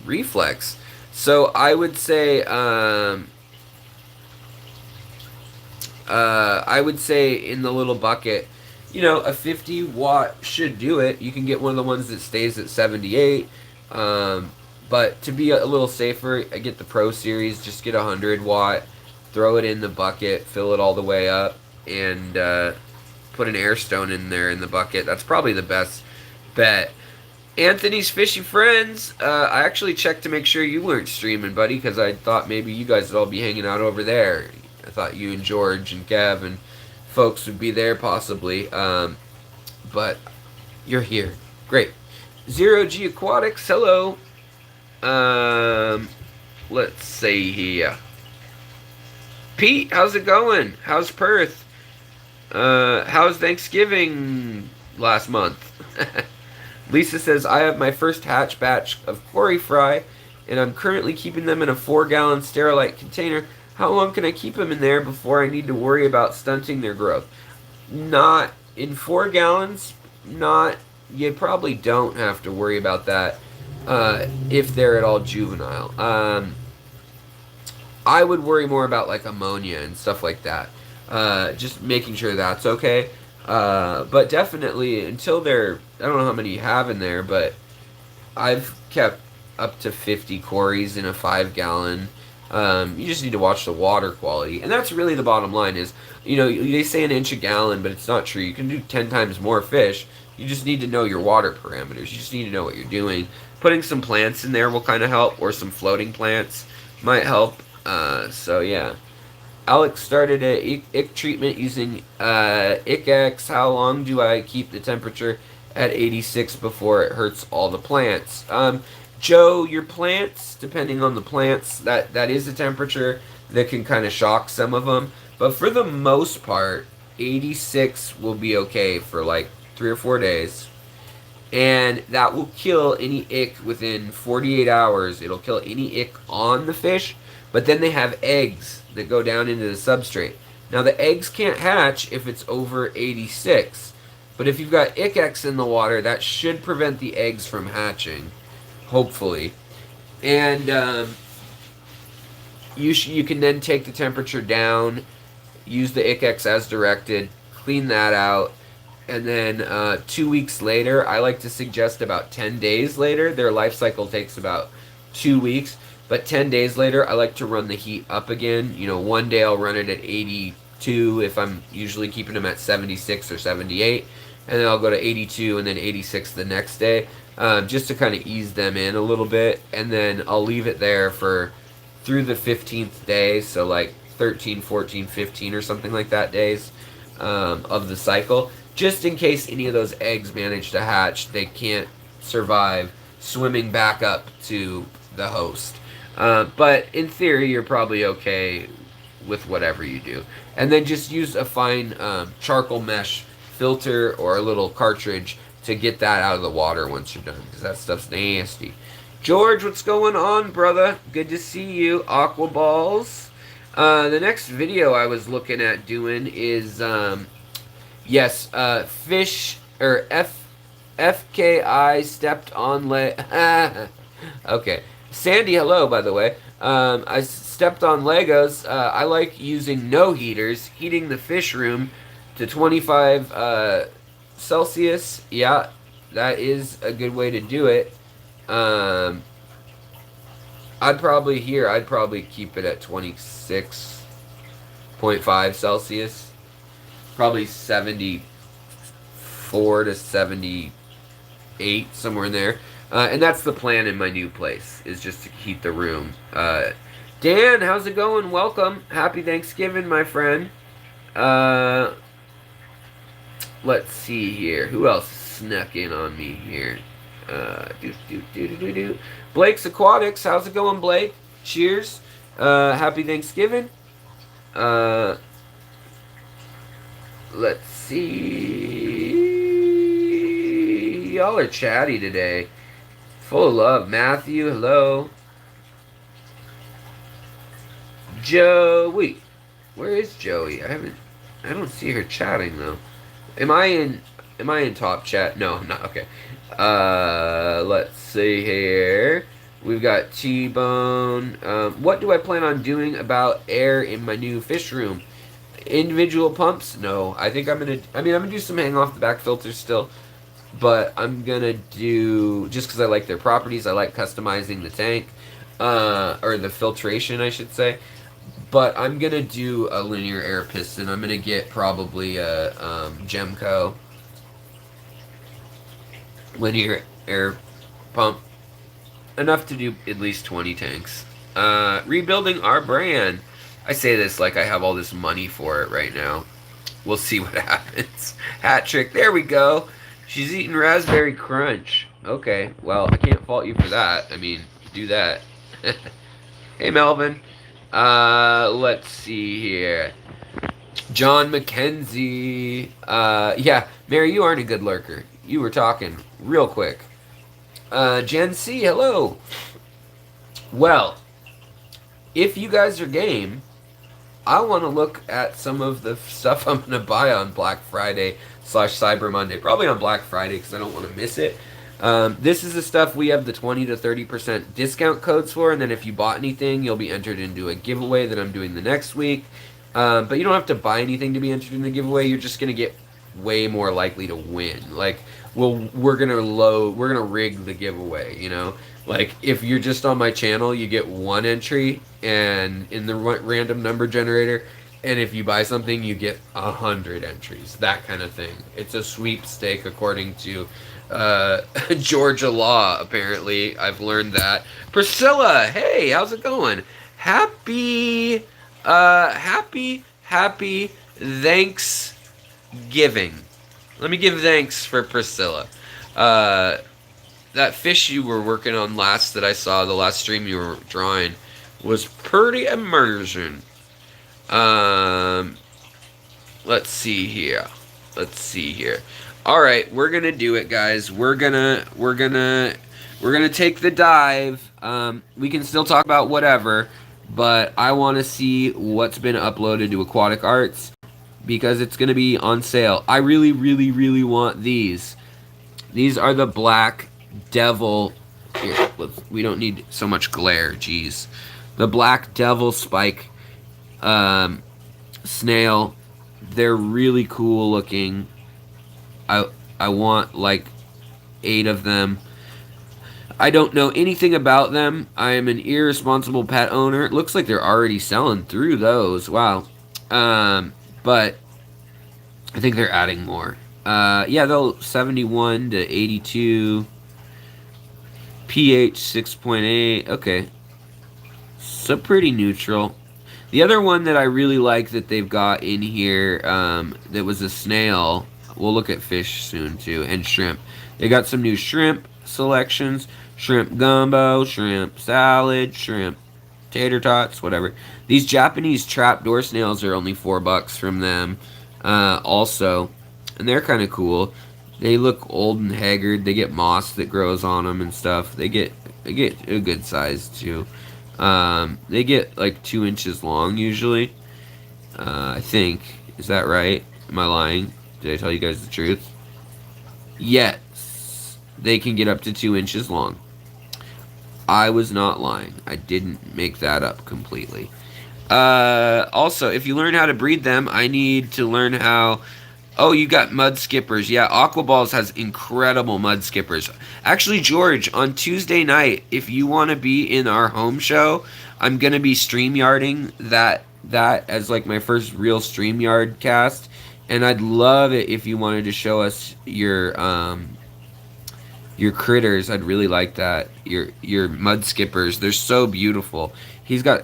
reflex. So I would say in the little bucket, you know, a 50 watt should do it. You can get one of the ones that stays at 78. But to be a little safer, I get the Pro Series. Just get a 100 watt, throw it in the bucket, fill it all the way up, and put an air stone in there in the bucket. That's probably the best bet. Anthony's Fishy Friends, I actually checked to make sure you weren't streaming, buddy, because I thought maybe you guys would all be hanging out over there. I thought you and George and Kev and folks would be there possibly, but you're here. Great. Zero G Aquatics, hello. Let's see here. Pete, how's it going? How's Perth? How's Thanksgiving last month? Lisa says, I have my first hatch batch of quarry fry, and I'm currently keeping them in a 4-gallon Sterilite container. How long can I keep them in there before I need to worry about stunting their growth? Not in 4 gallons. You probably don't have to worry about that if they're at all juvenile. I would worry more about like ammonia and stuff like that. Just making sure that's okay. But definitely until they're, I don't know how many you have in there, but I've kept up to 50 quarries in a 5-gallon. You just need to watch the water quality, and that's really the bottom line. Is, you know, they say an inch a gallon, but it's not true. You can do 10 times more fish. You just need to know your water parameters. You just need to know what you're doing. Putting some plants in there will kind of help, or some floating plants might help. So yeah. Alex started a ick treatment using IckX. How long do I keep the temperature at 86 before it hurts all the plants? Joe, your plants, depending on the plants, that is a temperature that can kind of shock some of them. But for the most part, 86 will be okay for like 3 or 4 days. And that will kill any ick within 48 hours. It'll kill any ick on the fish, but then they have eggs that go down into the substrate. Now, the eggs can't hatch if it's over 86, but if you've got ick in the water, that should prevent the eggs from hatching, hopefully. And you can then take the temperature down, use the ick as directed, clean that out, and then 2 weeks later, I like to suggest about 10 days later. Their life cycle takes about 2 weeks, but 10 days later, I like to run the heat up again. You know, one day I'll run it at 82 if I'm usually keeping them at 76 or 78, and then I'll go to 82 and then 86 the next day, just to kind of ease them in a little bit, and then I'll leave it there for through the 15th day, so like 13, 14, 15 or something like that days of the cycle. Just in case any of those eggs manage to hatch, they can't survive swimming back up to the host. But in theory, you're probably okay with whatever you do. And then just use a fine charcoal mesh filter or a little cartridge to get that out of the water once you're done, because that stuff's nasty. George, what's going on, brother? Good to see you. Aqua balls. The next video I was looking at doing is yes, fish or FKI stepped on leg. Okay, Sandy, hello, by the way. I stepped on Legos. I like using no heaters, heating the fish room to 25 Celsius. Yeah, that is a good way to do it. I'd probably keep it at 26.5 Celsius. Probably 74 to 78, somewhere in there. And that's the plan in my new place, is just to heat the room. Dan, how's it going? Welcome. Happy Thanksgiving, my friend. Let's see here. Who else snuck in on me here? Blake's Aquatics. How's it going, Blake? Cheers. Happy Thanksgiving. Let's see. Y'all are chatty today. Full of love. Matthew, hello. Joey. Where is Joey? I don't see her chatting though. Am I in top chat? No, I'm not. Okay. Let's see here. We've got T-Bone. What do I plan on doing about air in my new fish room? Individual pumps? No. I'm gonna do some hang off the back filters still, but I'm gonna do, just because I like their properties, I like customizing the tank, or the filtration, I should say. But I'm gonna do a linear air piston. I'm gonna get probably a Gemco linear air pump, enough to do at least 20 tanks. Rebuilding our brand. I say this like I have all this money for it right now. We'll see what happens. Hat trick. There we go. She's eating raspberry crunch. Okay, well, I can't fault you for that. I mean, do that. Hey, Melvin. Let's see here. John McKenzie. Yeah, Mary, you aren't a good lurker. You were talking real quick. Gen C, hello. Well, if you guys are game, I want to look at some of the stuff I'm going to buy on Black Friday / Cyber Monday. Probably on Black Friday because I don't want to miss it. This is the stuff we have the 20 to 30% discount codes for, and then if you bought anything, you'll be entered into a giveaway that I'm doing the next week. But you don't have to buy anything to be entered in the giveaway. You're just going to get way more likely to win. Like, we're gonna rig the giveaway, you know? Like, if you're just on my channel, you get one entry and in the random number generator, and if you buy something, you get 100 entries, that kind of thing. It's a sweepstake according to Georgia law, apparently. I've learned that. Priscilla, hey, how's it going? Happy Happy Thanksgiving. Let me give thanks for Priscilla. Uh, that fish you were working on last that I saw, the last stream you were drawing, was pretty immersion. Um, let's see here. Let's see here. All right, we're gonna do it, guys. We're gonna take the dive. We can still talk about whatever, but I want to see what's been uploaded to Aquatic Arts because it's gonna be on sale. I really, really, really want these. These are the Black Devil. Here, we don't need so much glare. Jeez, the Black Devil Spike snail. They're really cool looking. I I want like 8 of them. I don't know anything about them. I am an irresponsible pet owner. It looks like they're already selling through those. Wow. But I think they're adding more. Yeah, they'll 71 to 82. pH 6.8. Okay. So pretty neutral. The other one that I really like that they've got in here, that was a snail. We'll look at fish soon too, and shrimp. They got some new shrimp selections: shrimp gumbo, shrimp salad, shrimp tater tots, whatever. These Japanese trapdoor snails are only $4 from them, also, and they're kind of cool. They look old and haggard. They get moss that grows on them and stuff. They get a good size too. They get like 2 inches long usually. I think. Is that right? Am I lying? Did I tell you guys the truth? Yes. They can get up to 2 inches long. I was not lying. I didn't make that up completely. Also, if you learn how to breed them, I need to learn how... Oh, you got mud skippers. Yeah, Aquaballs has incredible mud skippers. Actually, George, on Tuesday night, if you want to be in our home show, I'm going to be StreamYarding that as like my first real StreamYard cast. And I'd love it if you wanted to show us your critters. I'd really like that. Your mud skippers. They're so beautiful. He's got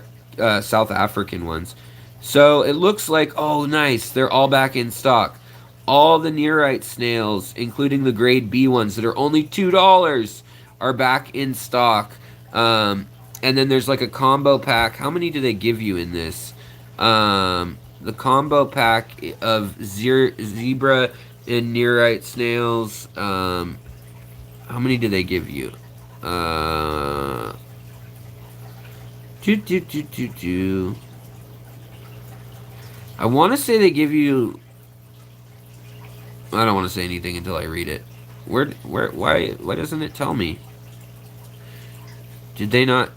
South African ones. So it looks like, oh nice, they're all back in stock. All the nearite snails, including the grade B ones that are only $2, are back in stock. And then there's like a combo pack. How many do they give you in this? The combo pack of zebra and nearite snails. How many do they give you? I want to say they give you... I don't want to say anything until I read it. Why doesn't it tell me? Did they not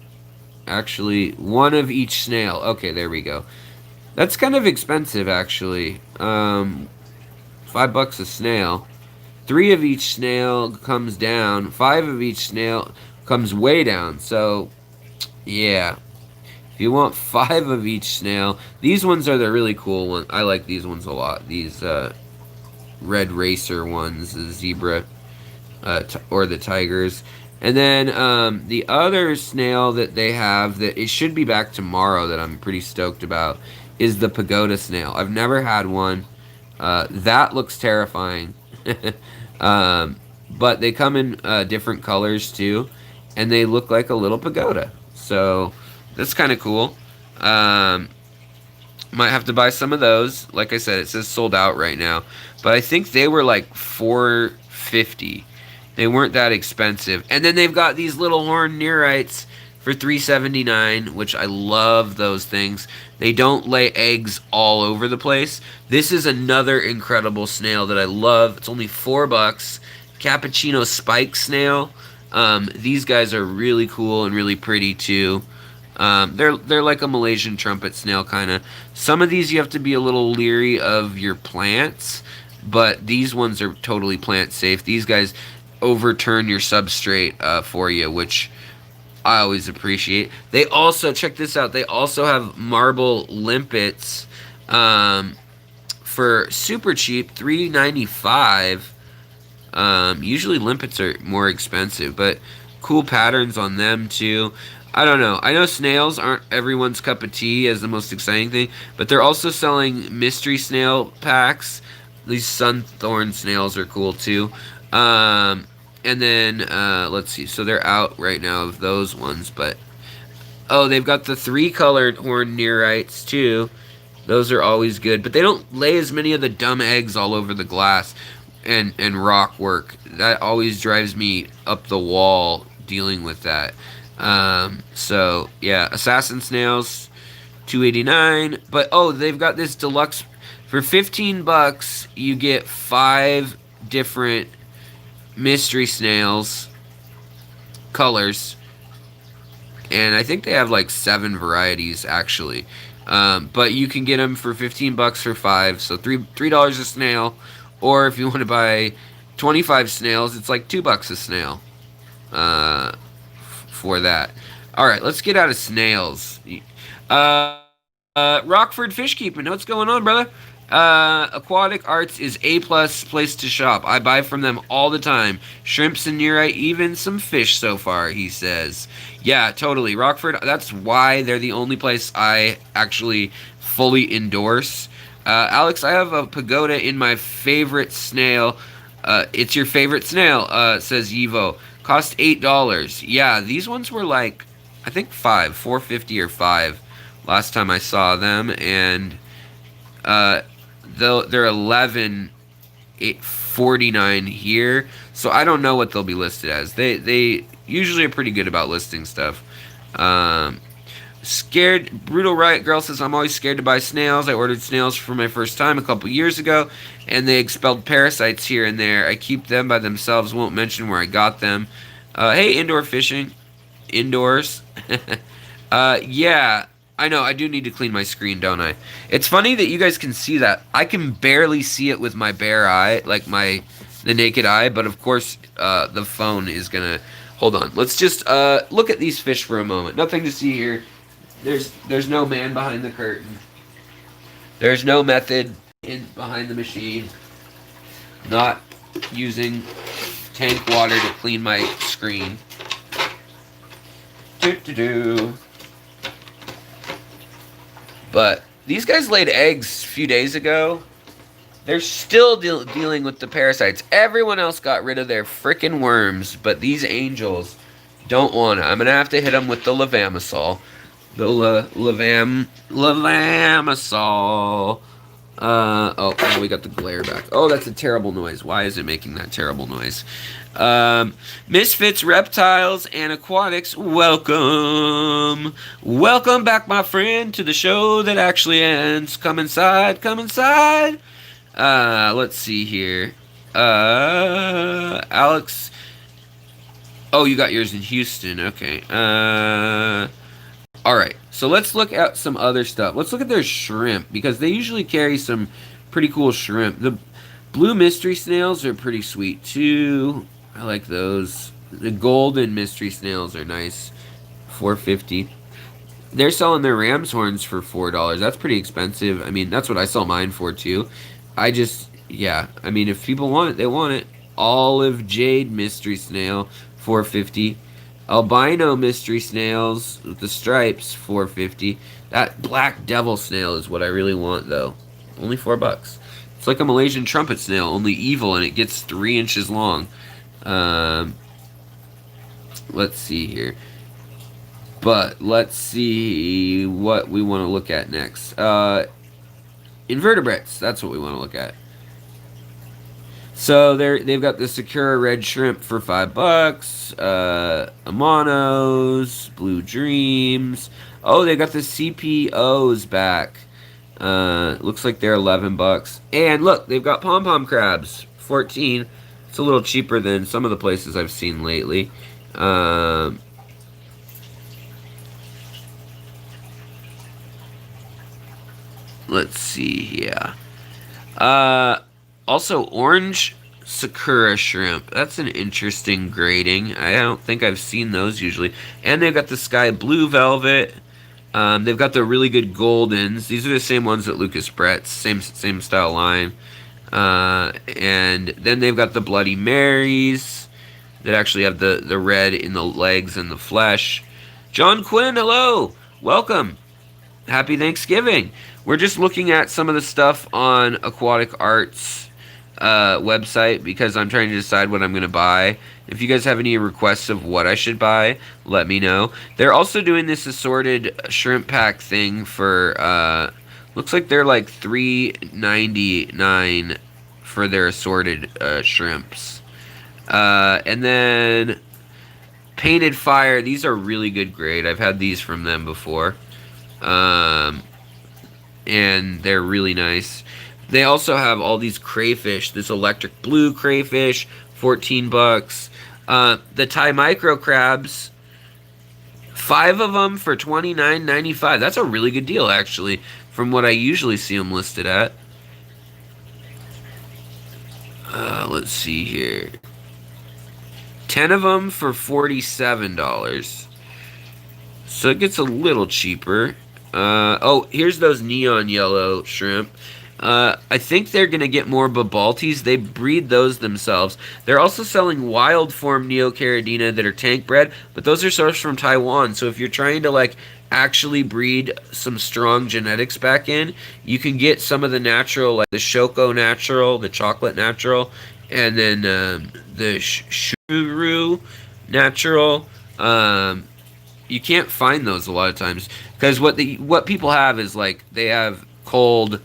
actually... One of each snail. Okay, there we go. That's kind of expensive, actually. $5 a snail. 3 of each snail comes down. 5 of each snail comes way down. So, yeah. If you want 5 of each snail... These ones are the really cool ones. I like these ones a lot. These, red racer ones, the zebra, or the tigers. And then the other snail that they have that it should be back tomorrow that I'm pretty stoked about is the pagoda snail. I've never had one. That looks terrifying. But they come in different colors too, and they look like a little pagoda. So that's kind of cool. Might have to buy some of those. Like I said, it says sold out right now. But I think they were like $4.50. They weren't that expensive. And then they've got these little horn nearites for $3.79, which I love those things. They don't lay eggs all over the place. This is another incredible snail that I love. It's only $4. Cappuccino spike snail. These guys are really cool and really pretty too. They're like a Malaysian trumpet snail kind of. Some of these you have to be a little leery of your plants, but these ones are totally plant safe. These guys overturn your substrate for you, which I always appreciate. They also, check this out, they also have marble limpets for super cheap, $3.95. Usually limpets are more expensive, but cool patterns on them too. I don't know. I know snails aren't everyone's cup of tea as the most exciting thing, but they're also selling mystery snail packs. These sunthorn snails are cool too. And then let's see. So they're out right now of those ones, but oh, they've got the three colored horned neorites too. Those are always good, but they don't lay as many of the dumb eggs all over the glass and rock work. That always drives me up the wall dealing with that. So yeah, assassin snails, 289. But oh, they've got this deluxe for 15 bucks. You get 5 different mystery snails colors, and I think they have like 7 varieties actually. But you can get them for 15 bucks for 5, so $3 a snail. Or if you want to buy 25 snails, it's like $2 a snail for that. All right, let's get out of snails. Rockford Fish Keeping, what's going on, brother? Aquatic Arts is A+ place to shop. I buy from them all the time. Shrimps and nearite, even some fish so far, he says. Yeah, totally. Rockford, that's why they're the only place I actually fully endorse. Alex, I have a pagoda in my favorite snail. It's your favorite snail, says Yivo. Cost $8. Yeah, these ones were like, I think $4.50 or $5 last time I saw them, and they're 11.49 here, so I don't know what they'll be listed as. They usually are pretty good about listing stuff. Scared Brutal Riot Girl says, I'm always scared to buy snails. I ordered snails for my first time a couple years ago, and they expelled parasites here and there. I keep them by themselves, won't mention where I got them. Hey, indoor fishing. Indoors. Yeah, I know, I do need to clean my screen, don't I? It's funny that you guys can see that. I can barely see it with my bare eye, like the naked eye, but of course, the phone is gonna... Hold on, let's just look at these fish for a moment. Nothing to see here. There's no man behind the curtain. There's no method behind the machine. Not using tank water to clean my screen. But these guys laid eggs a few days ago. They're still dealing with the parasites. Everyone else got rid of their frickin' worms, but these angels don't want it. I'm gonna have to hit them with the levamisol. The levamisol. Oh, now we got the glare back. Oh, that's a terrible noise. Why is it making that terrible noise? Misfits, Reptiles, and Aquatics, welcome. Welcome back, my friend, to the show that actually ends. Come inside, come inside. Let's see here. Alex. Oh, you got yours in Houston. Okay. Alright, so let's look at some other stuff. Let's look at their shrimp, because they usually carry some pretty cool shrimp. The blue mystery snails are pretty sweet, too. I like those. The golden mystery snails are nice. $4.50. They're selling their ram's horns for $4. That's pretty expensive. I mean, that's what I sell mine for, too. Yeah. I mean, if people want it, they want it. Olive jade mystery snail, $4.50. Albino mystery snails with the stripes, $4.50. That black devil snail is what I really want, though. Only $4. It's like a Malaysian trumpet snail, only evil, and it gets 3 inches long. Let's see here. But let's see what we want to look at next. Invertebrates. That's what we want to look at. So they've got the Sakura red shrimp for $5. Amanos, Blue Dreams. Oh, they got the CPOs back. Looks like they're $11. And look, they've got pom-pom crabs, $14. It's a little cheaper than some of the places I've seen lately. Let's see here. Also, orange Sakura shrimp. That's an interesting grading. I don't think I've seen those usually. And they've got the sky blue velvet. They've got the really good goldens. These are the same ones that Lucas Brett's. Same style line. And then they've got the Bloody Marys. that actually have the red in the legs and the flesh. John Quinn, hello, welcome, happy Thanksgiving. We're just looking at some of the stuff on Aquatic Arts website because I'm trying to decide what I'm going to buy. If you guys have any requests of what I should buy, let me know. They're also doing this assorted shrimp pack thing for looks like they're like $3.99 for their assorted shrimps. And then Painted Fire. These are really good grade. I've had these from them before. And they're really nice. They also have all these crayfish. This electric blue crayfish, 14 bucks. The Thai micro crabs, 5 of them for $29.95. That's a really good deal, actually, from what I usually see them listed at. Let's see here. 10 of them for $47. So it gets a little cheaper. Oh, here's those neon yellow shrimp. I think they're going to get more babaltis. They breed those themselves. They're also selling wild form neocaridina that are tank bred, but those are sourced from Taiwan. So if you're trying to like actually breed some strong genetics back in, you can get some of the natural, like the Shoko natural, the chocolate natural, and then the Shuru natural. You can't find those a lot of times because what people have is like they've culled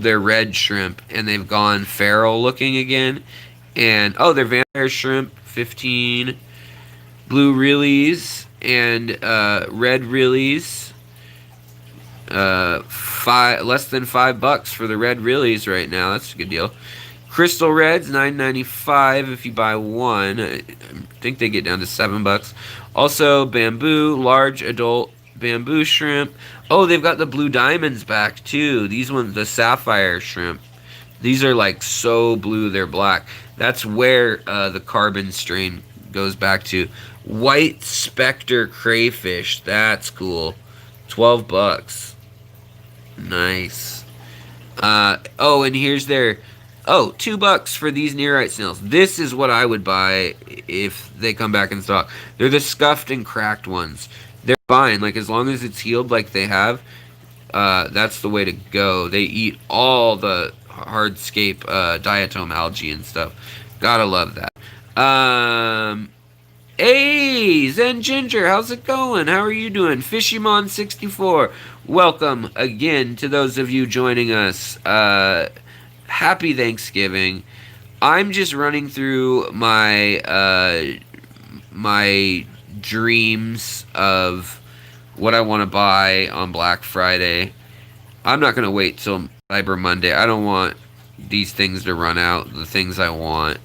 their red shrimp and they've gone feral looking again, and oh, they're vampire shrimp, 15, blue reelies and red reelies, less than $5 for the red reelies right now. That's a good deal. Crystal Reds, $9.95 if you buy one. I think they get down to $7. Also, bamboo, large adult bamboo shrimp. Oh, they've got the blue diamonds back too. These ones, the sapphire shrimp. These are like so blue they're black. That's where the carbon strain goes back to. White Spectre crayfish. That's cool. $12. Nice. Oh, and here's their... Oh, $2 for these nearite snails. This is what I would buy if they come back in stock. They're the scuffed and cracked ones. They're fine. Like, as long as it's healed like they have, that's the way to go. They eat all the hardscape diatom algae and stuff. Gotta love that. Hey, Zen Ginger, how's it going? How are you doing? Fishymon64, welcome again to those of you joining us. Happy Thanksgiving. I'm just running through my my dreams of what I want to buy on Black Friday. I'm not going to wait till Cyber Monday. I don't want these things to run out, the things I want.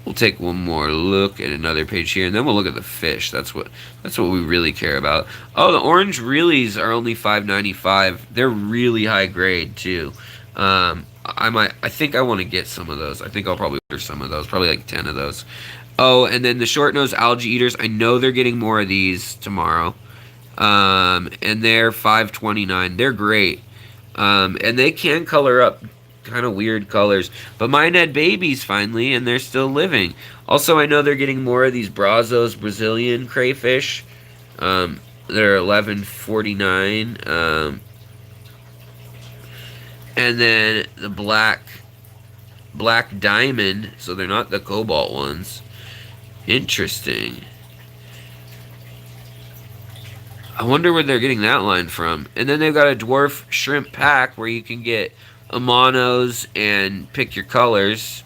We'll take one more look at another page here, and then we'll look at the fish. That's what we really care about. Oh, the orange reelies are only $5.95. They're really high grade too. I think I want to get some of those. I think I'll probably order some of those, probably like 10 of those. Oh, and then the short-nosed algae eaters, I know they're getting more of these tomorrow. And they're $5.29. They're great. And they can color up kind of weird colors. But mine had babies finally, and they're still living. Also, I know they're getting more of these Brazos Brazilian crayfish. They're $11.49. And then the black diamond, so they're not the cobalt ones. Interesting. I wonder where they're getting that line from. And then they've got a dwarf shrimp pack where you can get Amanos and pick your colors.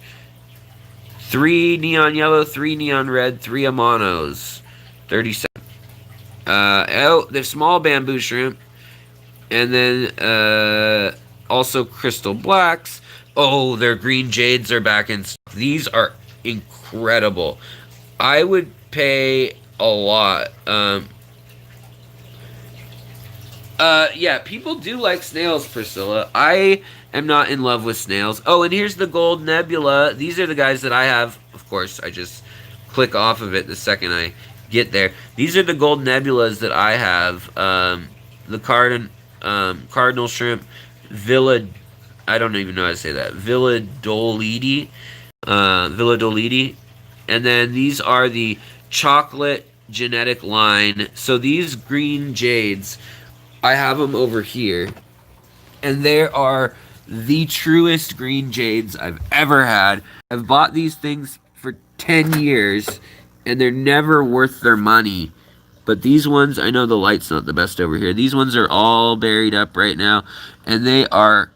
3 neon yellow, 3 neon red, 3 Amanos. 37. Oh, they're small bamboo shrimp. And then also crystal blacks. Oh, their green jades are back in stock. These are incredible. I would pay a lot. Yeah, people do like snails, Priscilla. I am not in love with snails. Oh, and here's the gold nebula. These are the guys that I have. Of course, I just click off of it the second I get there. These are the gold nebulas that I have. The cardinal shrimp, Villa. I don't even know how to say that. Villa Dolidi. Valladolid. And then these are the chocolate genetic line. So these green jades, I have them over here, and they are the truest green jades I've ever had. I've bought these things for 10 years, and they're never worth their money. But these ones, I know the light's not the best over here. These ones are all buried up right now, and they are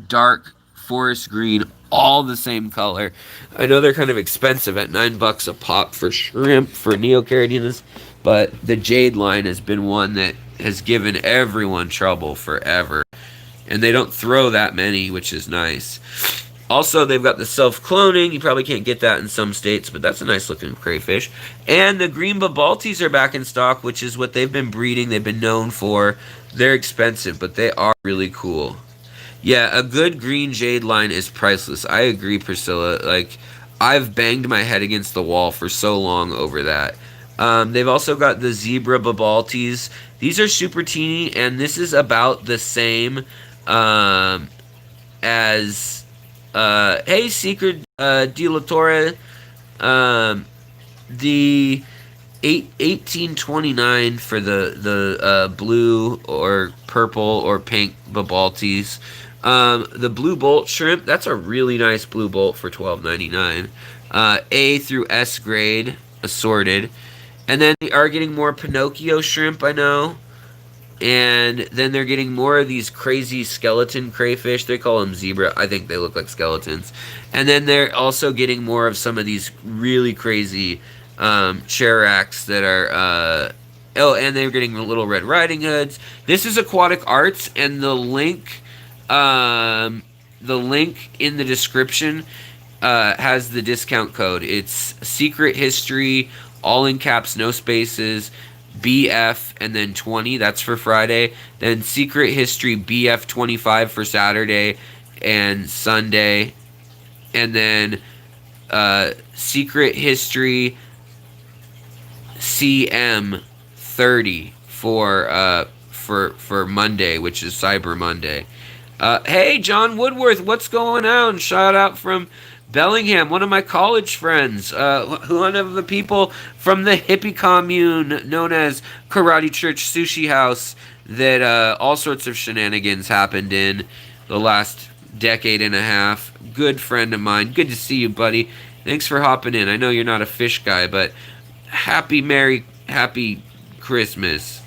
dark forest green, all the same color. I know they're kind of expensive at $9 a pop for shrimp for neocaridinus, but the jade line has been one that has given everyone trouble forever, and they don't throw that many, which is nice. Also, they've got the self-cloning. You probably can't get that in some states, but that's a nice looking crayfish. And the green babaltis are back in stock, which is what they've been breeding. They've been known for. They're expensive, but they are really cool. Yeah, a good green jade line is priceless. I agree, Priscilla. Like, I've banged my head against the wall for so long over that. They've also got the zebra babaltis. These are super teeny, and this is about the same as hey, Secret de la Torre. The 1829 for the blue or purple or pink babaltis. The blue bolt shrimp, that's a really nice blue bolt for $12.99. A through S grade assorted. And then they are getting more Pinocchio shrimp, I know. And then they're getting more of these crazy skeleton crayfish. They call them zebra. I think they look like skeletons. And then they're also getting more of some of these really crazy Charax that are... oh, and they're getting little Red Riding Hoods. This is Aquatic Arts, and the link in the description has the discount code. It's Secret History, all in caps, no spaces, BF, and then 20. That's for Friday. Then Secret History BF 25 for Saturday and Sunday. And then Secret History CM 30 for Monday, which is Cyber Monday. Hey, John Woodworth, what's going on? Shout out from Bellingham, one of my college friends, one of the people from the hippie commune known as Karate Church Sushi House that all sorts of shenanigans happened in the last decade and a half. Good friend of mine. Good to see you, buddy. Thanks for hopping in. I know you're not a fish guy, but happy Christmas.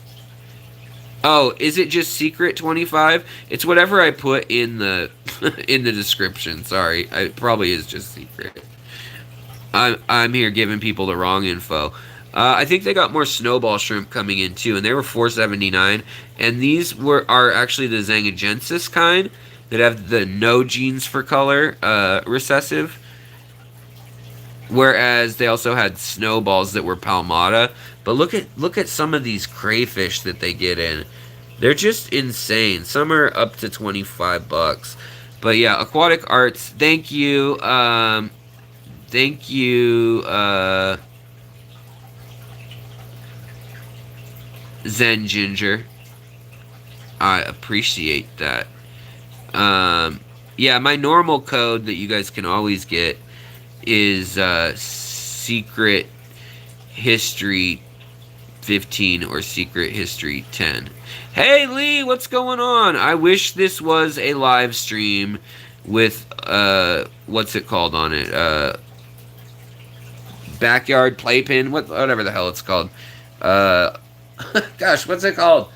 Oh, is it just Secret 25? It's whatever I put in the in the description. Sorry, it probably is just Secret. I'm here giving people the wrong info. I think they got more snowball shrimp coming in too, and they were $4.79. And these are actually the Zangagensis kind that have the no genes for color recessive. Whereas they also had snowballs that were Palmata. But look at some of these crayfish that they get in. They're just insane. Some are up to $25. But yeah, Aquatic Arts, thank you. Thank you, Zen Ginger. I appreciate that. Yeah, my normal code that you guys can always get is Secret History 15 or Secret History 10. Hey Lee, what's going on? I wish this was a live stream with what's it called on it? Backyard playpen, whatever the hell it's called. Gosh, what's it called?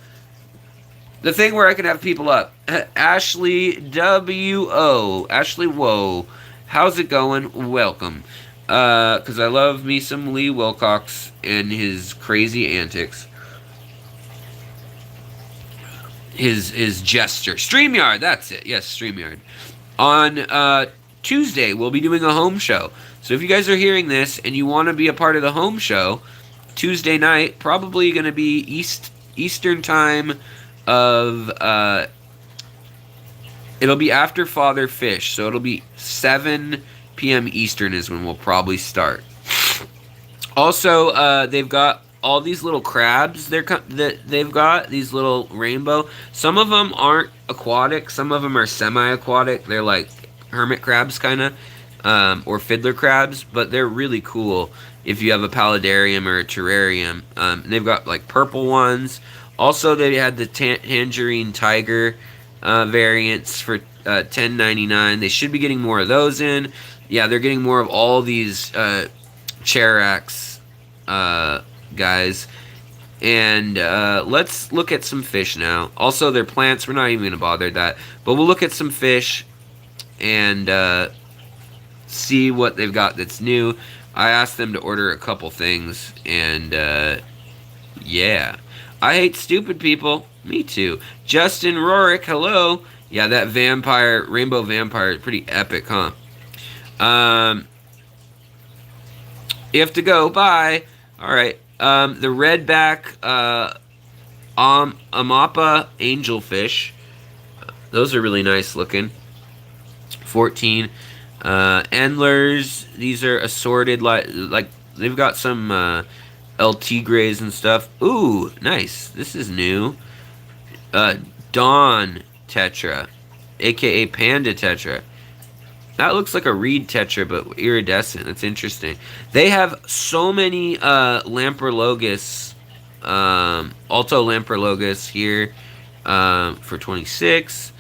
The thing where I can have people up. Ashley W.O. Ashley Woe. How's it going? Welcome. Because I love me some Lee Wilcox and his crazy antics. His gesture. StreamYard, that's it. Yes, StreamYard. On Tuesday, we'll be doing a home show. So if you guys are hearing this and you want to be a part of the home show, Tuesday night, probably going to be Eastern time of... it'll be after Father Fish, so it'll be 7 p.m. Eastern is when we'll probably start. Also, they've got all these little crabs that they've got, these little rainbow. Some of them aren't aquatic, some of them are semi-aquatic. They're like hermit crabs, kind of. or fiddler crabs, but they're really cool if you have a paludarium or a terrarium. And they've got like purple ones. Also, they had the tangerine tiger variants for $10.99. They should be getting more of those in. Yeah, they're getting more of all these Charax guys. And let's look at some fish now. Also, they're plants. We're not even going to bother that. But we'll look at some fish and see what they've got that's new. I asked them to order a couple things. And yeah. I hate stupid people. Me too. Justin Rorick, hello. Yeah, that vampire, rainbow vampire, is pretty epic, huh? You have to go. Bye. All right. The redback Amapa angelfish. Those are really nice looking. 14. Endlers. These are assorted like they've got some El Tigres and stuff. Ooh, nice. This is new. Dawn Tetra, aka Panda Tetra. That looks like a reed tetra, but iridescent. That's interesting. They have so many Lamprologus, Alto Lamprologus here for 26.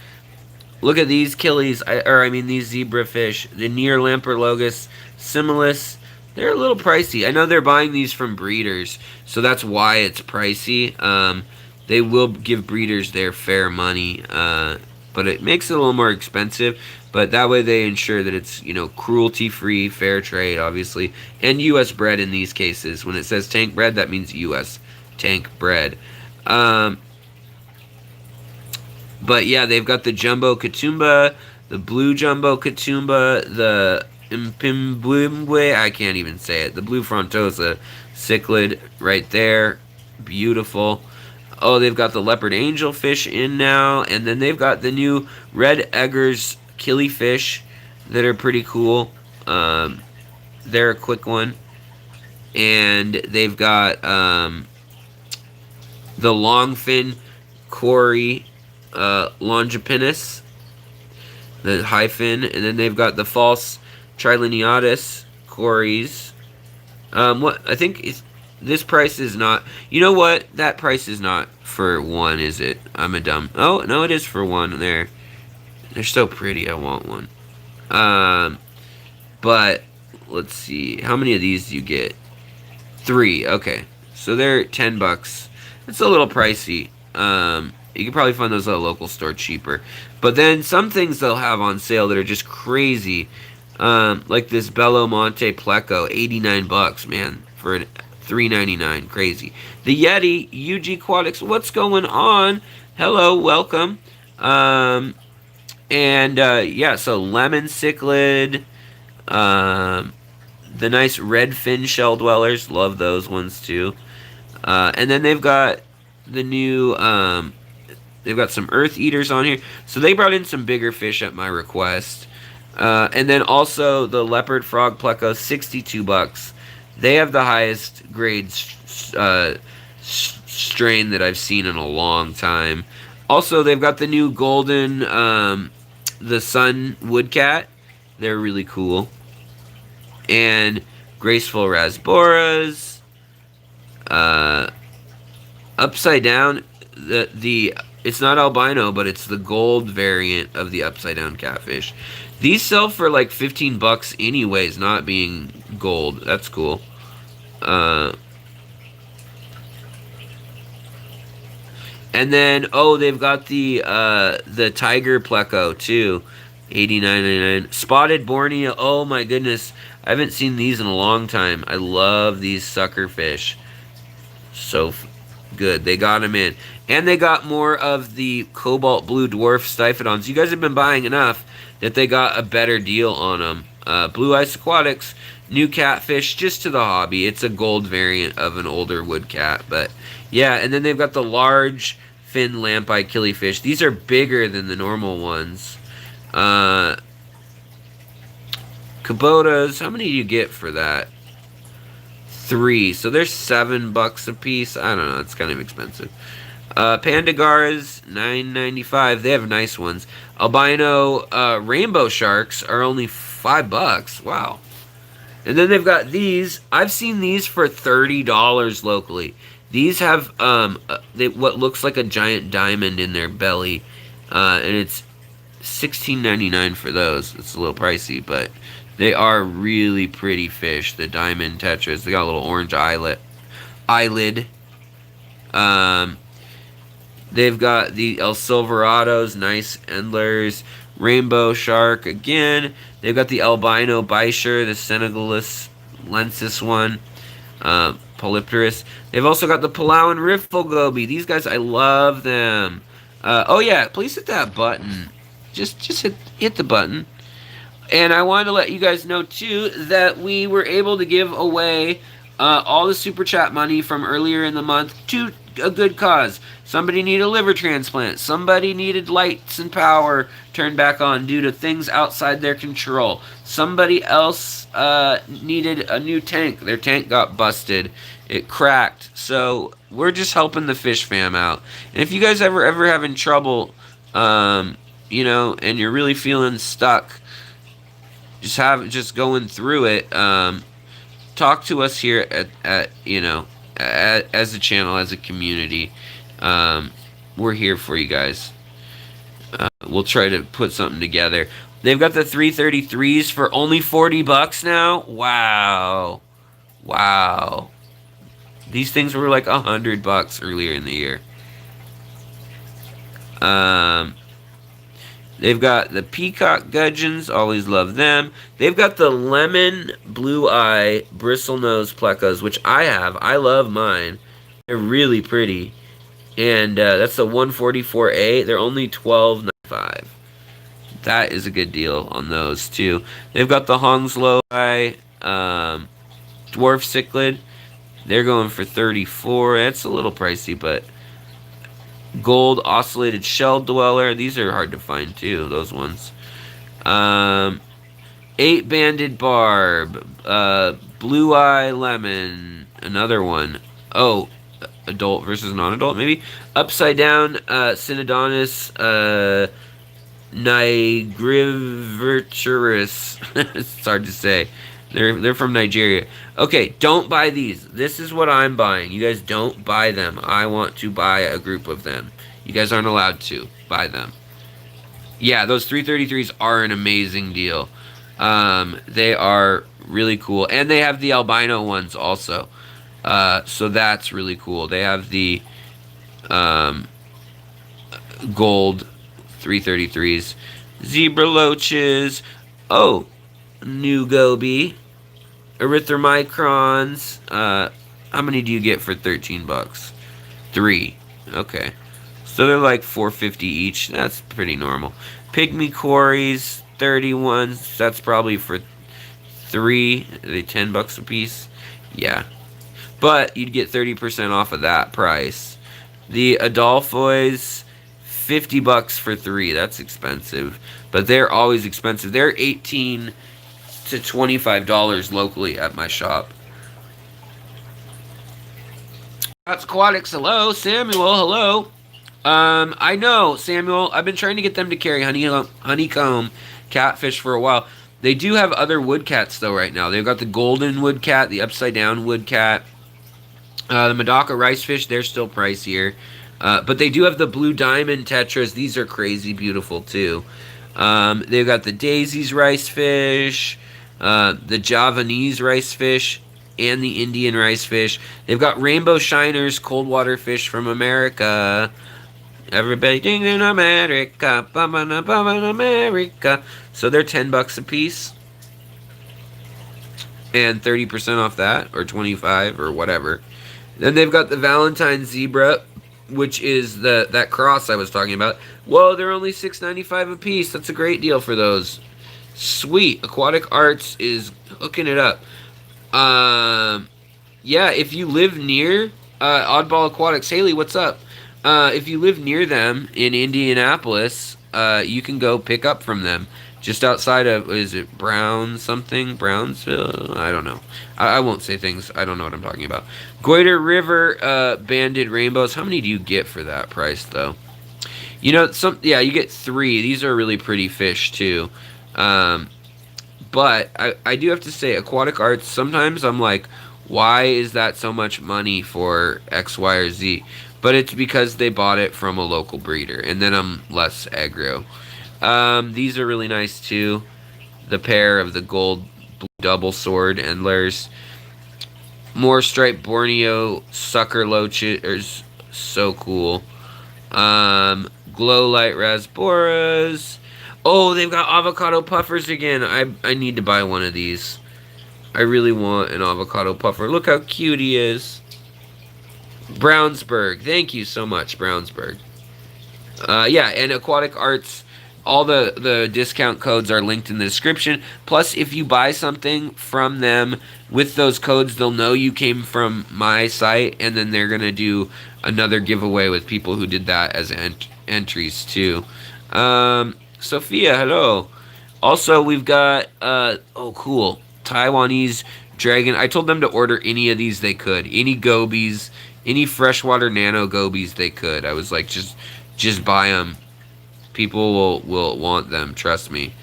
Look at these killies, these zebra fish. The near Lamprologus similis. They're a little pricey. I know they're buying these from breeders, so that's why it's pricey. They will give breeders their fair money, but it makes it a little more expensive. But that way they ensure that it's, cruelty-free, fair trade, obviously, and U.S. bred in these cases. When it says tank bred, that means U.S. tank bred. But yeah, they've got the Jumbo Katoomba, the Blue Jumbo Katoomba, the Impimbwimwe, I can't even say it, the Blue Frontosa cichlid right there. Beautiful. Oh, they've got the leopard angelfish in now, and then they've got the new red eggers killifish that are pretty cool. They're a quick one. And they've got the longfin Cory longipinus, the high fin, and then they've got the false Triliniatus Cories. What I think is this price is not. You know what? That price is not for one, is it? I'm a dumb. Oh no, it is for one. There, they're so pretty. I want one. But let's see. How many of these do you get? 3. Okay, so they're $10. It's a little pricey. You can probably find those at a local store cheaper. But then some things they'll have on sale that are just crazy. Like this Bello Monte Pleco, $89, man, for $3.99. Crazy. The Yeti, UG Aquatics, what's going on? Hello, welcome. Yeah, so lemon cichlid, the nice red fin shell dwellers, love those ones too. And then they've got the new, they've got some earth eaters on here. So they brought in some bigger fish at my request. And then also the leopard frog pleco, $62. They have the highest grade strain that I've seen in a long time. Also, they've got the new golden, the sun woodcat. They're really cool. And graceful rasboras. Upside down, the it's not albino, but it's the gold variant of the upside down catfish. These sell for like $15 anyways, not being gold. That's cool. And then they've got the tiger pleco too, $89.99. Spotted Borneo. Oh my goodness, I haven't seen these in a long time. I love these sucker fish. So good. They got them in. And they got more of the cobalt blue dwarf Stiphodons. You guys have been buying enough that they got a better deal on them. Blue Ice Aquatics, new catfish, just to the hobby. It's a gold variant of an older woodcat. But yeah, and then they've got the large fin lamp-eye killifish. These are bigger than the normal ones. Kubotas, how many do you get for that? 3. So they're $7 a piece. I don't know. It's kind of expensive. Pandagaras, $9.95. They have nice ones. Albino rainbow sharks are only $5. Wow. And then they've got these. I've seen these for $30 locally. These have what looks like a giant diamond in their belly, and it's $16.99 for those. It's a little pricey, but they are really pretty fish. The diamond tetras. They got a little orange eyelid. They've got the El Silverados, nice endlers. Rainbow shark again. They've got the albino bichir, the Senegalese lensis one, polypterus. They've also got the Palawan riffle goby. These guys, I love them. Oh yeah, please hit that button. Just hit the button. And I wanted to let you guys know too that we were able to give away all the super chat money from earlier in the month to a good cause. Somebody needed a liver transplant. Somebody needed lights and power turned back on due to things outside their control. Somebody else needed a new tank. Their tank got busted. It cracked. So we're just helping the fish fam out. And if you guys ever having trouble, and you're really feeling stuck, just going through it, talk to us here at as a channel, as a community. We're here for you guys. We'll try to put something together. They've got the 333s for only $40 now. Wow. These things were like $100 earlier in the year. They've got the peacock gudgeons, always love them. They've got the lemon blue eye bristlenose plecas, which I have. I love mine. They're really pretty. And that's the 144A. They're only $12.95. That is a good deal on those too. They've got the Hounslow eye dwarf cichlid. They're going for $34. That's a little pricey, but gold oscillated shell dweller. These are hard to find too, those ones. 8-banded barb. Blue eye lemon. Another one. Oh, adult versus non-adult maybe. Upside down Synodontis nigriverturus. It's hard to say. They're from Nigeria. Okay, don't buy these. This is what I'm buying. You guys don't buy them. I want to buy a group of them. You guys aren't allowed to buy them. Yeah, those 333s are an amazing deal. They are really cool. And they have the albino ones also. So that's really cool. They have the gold 333s. Zebra loaches. Oh, new goby. Erythromicrons. How many do you get for $13? 3. Okay. So they're like $4.50 each. That's pretty normal. Pygmy quarries, 31s. That's probably for 3. Are they $10 a piece? Yeah. But you'd get 30% off of that price. The Adolphois, $50 for 3. That's expensive. But they're always expensive. They're $18 to $25 locally at my shop. That's Aquatics. Hello. Samuel. Hello. I know, Samuel. I've been trying to get them to carry honeycomb catfish for a while. They do have other woodcats, though, right now. They've got the golden woodcat, the upside-down woodcat. The Medaka ricefish, they're still pricier. But they do have the blue diamond tetras. These are crazy beautiful, too. They've got the daisies ricefish, the Javanese ricefish, and the Indian ricefish. They've got rainbow shiners, cold water fish from America. Everybody ding in America, America. So they're $10 a piece. And 30% off that, or 25 or whatever. Then they've got the Valentine zebra, which is that cross I was talking about. Whoa, they're only $6.95 a piece. That's a great deal for those. Sweet. Aquatic Arts is hooking it up. Yeah, if you live near Oddball Aquatics, Haley, what's up? If you live near them in Indianapolis, you can go pick up from them. Just outside of, is it Brownsville? I don't know. I won't say things. I don't know what I'm talking about. Goiter River banded rainbows. How many do you get for that price, though? You know, you get 3. These are really pretty fish, too. But I do have to say, Aquatic Arts, sometimes I'm like, why is that so much money for X, Y, or Z? But it's because they bought it from a local breeder, and then I'm less aggro. These are really nice too. The pair of the gold double sword endlers. More striped Borneo sucker loaches, so cool. Glow light rasboras. Oh, they've got avocado puffers again. I need to buy one of these. I really want an avocado puffer. Look how cute he is. Brownsburg. Thank you so much, Brownsburg. Yeah, and Aquatic Arts, all the discount codes are linked in the description. Plus, if you buy something from them with those codes, they'll know you came from my site, and then they're going to do another giveaway with people who did that as entries, too. Sophia, hello. Also, we've got, oh, cool, Taiwanese dragon. I told them to order any of these they could. Any gobies, any freshwater nano gobies they could. I was like, just buy them. People will want them, trust me.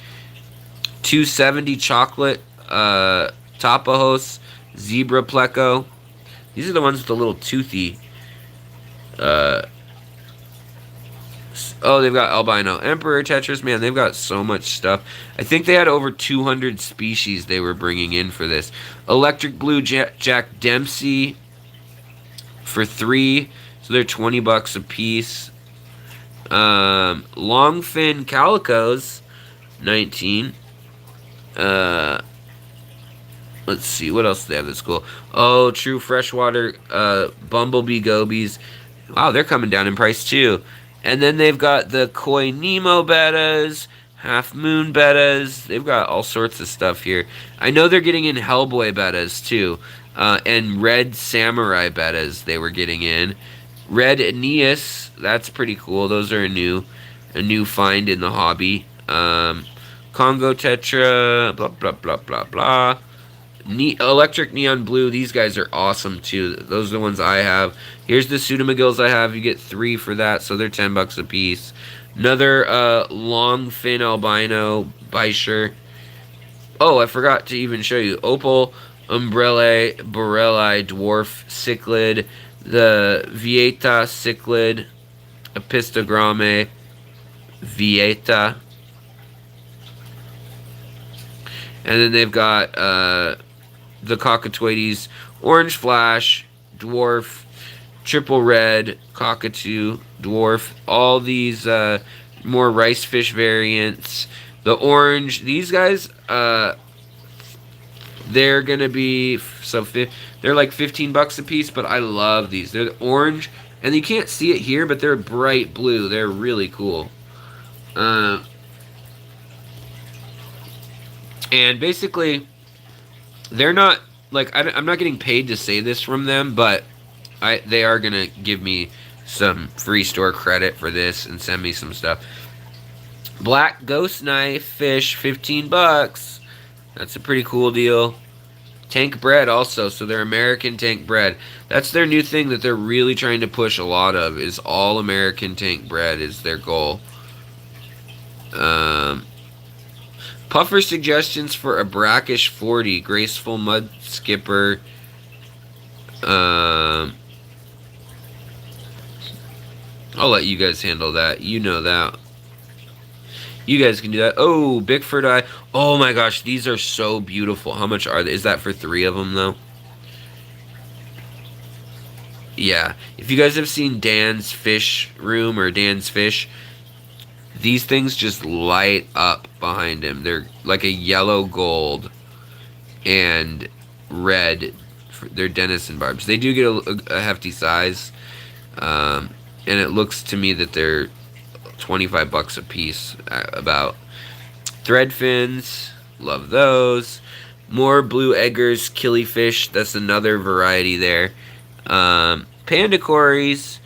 270 chocolate Tapajos zebra pleco. These are the ones with the little toothy. Oh, they've got albino emperor tetras. Man, they've got so much stuff. I think they had over 200 species they were bringing in for this. Electric blue Jack Dempsey for 3, so they're $20 a piece. Longfin calicos, 19. Let's see, what else do they have that's cool? Oh, true freshwater bumblebee gobies. Wow, they're coming down in price too. And then they've got the koi Nemo bettas, half moon bettas. They've got all sorts of stuff here. I know they're getting in Hellboy bettas too, and red samurai bettas they were getting in. Red Aeneas, that's pretty cool. Those are a new find in the hobby. Congo Tetra, blah blah blah blah blah. Electric Neon Blue, these guys are awesome too. Those are the ones I have. Here's the Pseudomagills I have. You get 3 for that, so they're $10 a piece. Another long fin albino Bisher. Oh, I forgot to even show you. Opal Umbrella Borelli Dwarf Cichlid. The Vieta Cichlid. Epistogramme Vieta. And then they've got the Cockatoides, Orange Flash, Dwarf, Triple Red, Cockatoo, Dwarf, all these more rice fish variants. The orange, these guys, they're going to be, they're like $15 a piece, but I love these. They're orange, and you can't see it here, but they're bright blue. They're really cool. And basically, they're not, like, I'm not getting paid to say this from them, but they are going to give me some free store credit for this and send me some stuff. Black Ghost Knife Fish, $15. That's a pretty cool deal. Tank Bread also, so they're American tank bread. That's their new thing that they're really trying to push a lot of, is all American tank bread is their goal. Puffer suggestions for a brackish 40. Graceful Mud Skipper. I'll let you guys handle that. You know that. You guys can do that. Oh, Bickford Eye. Oh my gosh, these are so beautiful. How much are they? Is that for 3 of them, though? Yeah. If you guys have seen Dan's Fish Room or Dan's Fish, these things just light up behind him. They're like a yellow gold and red. They're Denison barbs. They do get a hefty size. And it looks to me that they're $25 a piece, about. Thread fins, love those. More blue eggers, killifish, that's another variety there. Panda cories,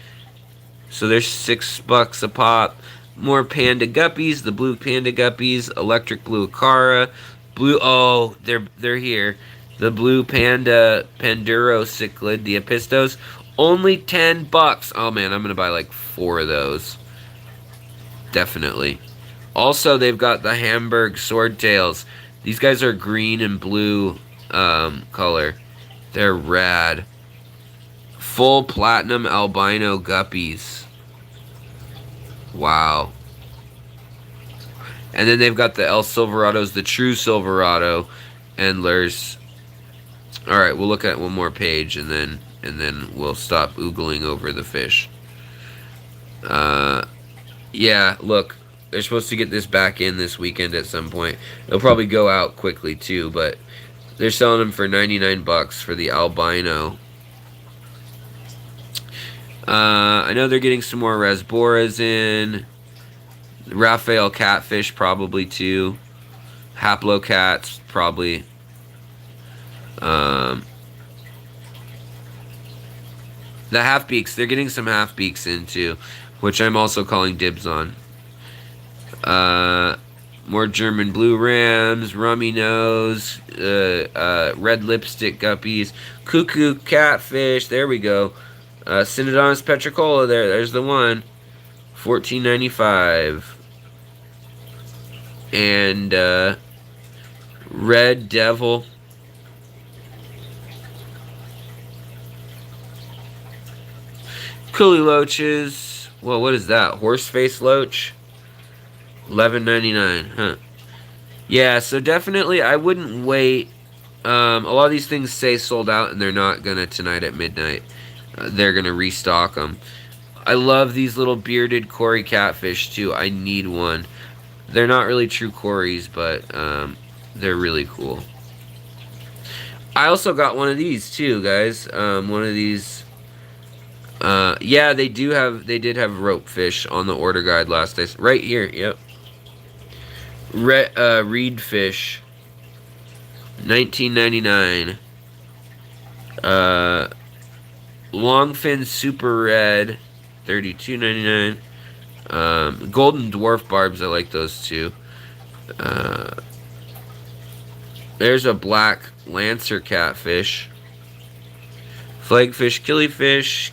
so they're $6 a pop. More panda guppies, the blue panda guppies, electric blue acara, blue, oh, they're here. The blue panda Panduro cichlid, the Epistos, only $10. Oh man, I'm gonna buy like 4 of those. Definitely. Also, they've got the Hamburg swordtails. These guys are green and blue color. They're rad. Full platinum albino guppies. Wow. And then they've got the El Silverados, the true Silverado endlers. All right, we'll look at one more page and then we'll stop oogling over the fish. Yeah, look, they're supposed to get this back in this weekend at some point. It'll probably go out quickly too, but they're selling them for 99 bucks for the albino. I know they're getting some more Rasboras in. Raphael catfish probably too. Haplocats probably. The half-beaks, they're getting some half-beaks in too, which I'm also calling dibs on. More German blue rams, rummy nose, red lipstick guppies, cuckoo catfish, there we go. Synodontis petricola, there's the one. $14.95. And red devil. Coolie loaches. Well, what is that? Horseface loach. $11.99. Huh. Yeah, so definitely I wouldn't wait. A lot of these things say sold out, and they're not gonna tonight at midnight. They're gonna restock them. I love these little bearded Cory catfish too. I need one. They're not really true Corys, but they're really cool. I also got one of these too, guys. One of these. Yeah, they did have rope fish on the order guide last day. Right here, yep. Reed fish. $19.99. Longfin super red. $32.99. Golden dwarf barbs, I like those too. There's a black lancer catfish. Flagfish,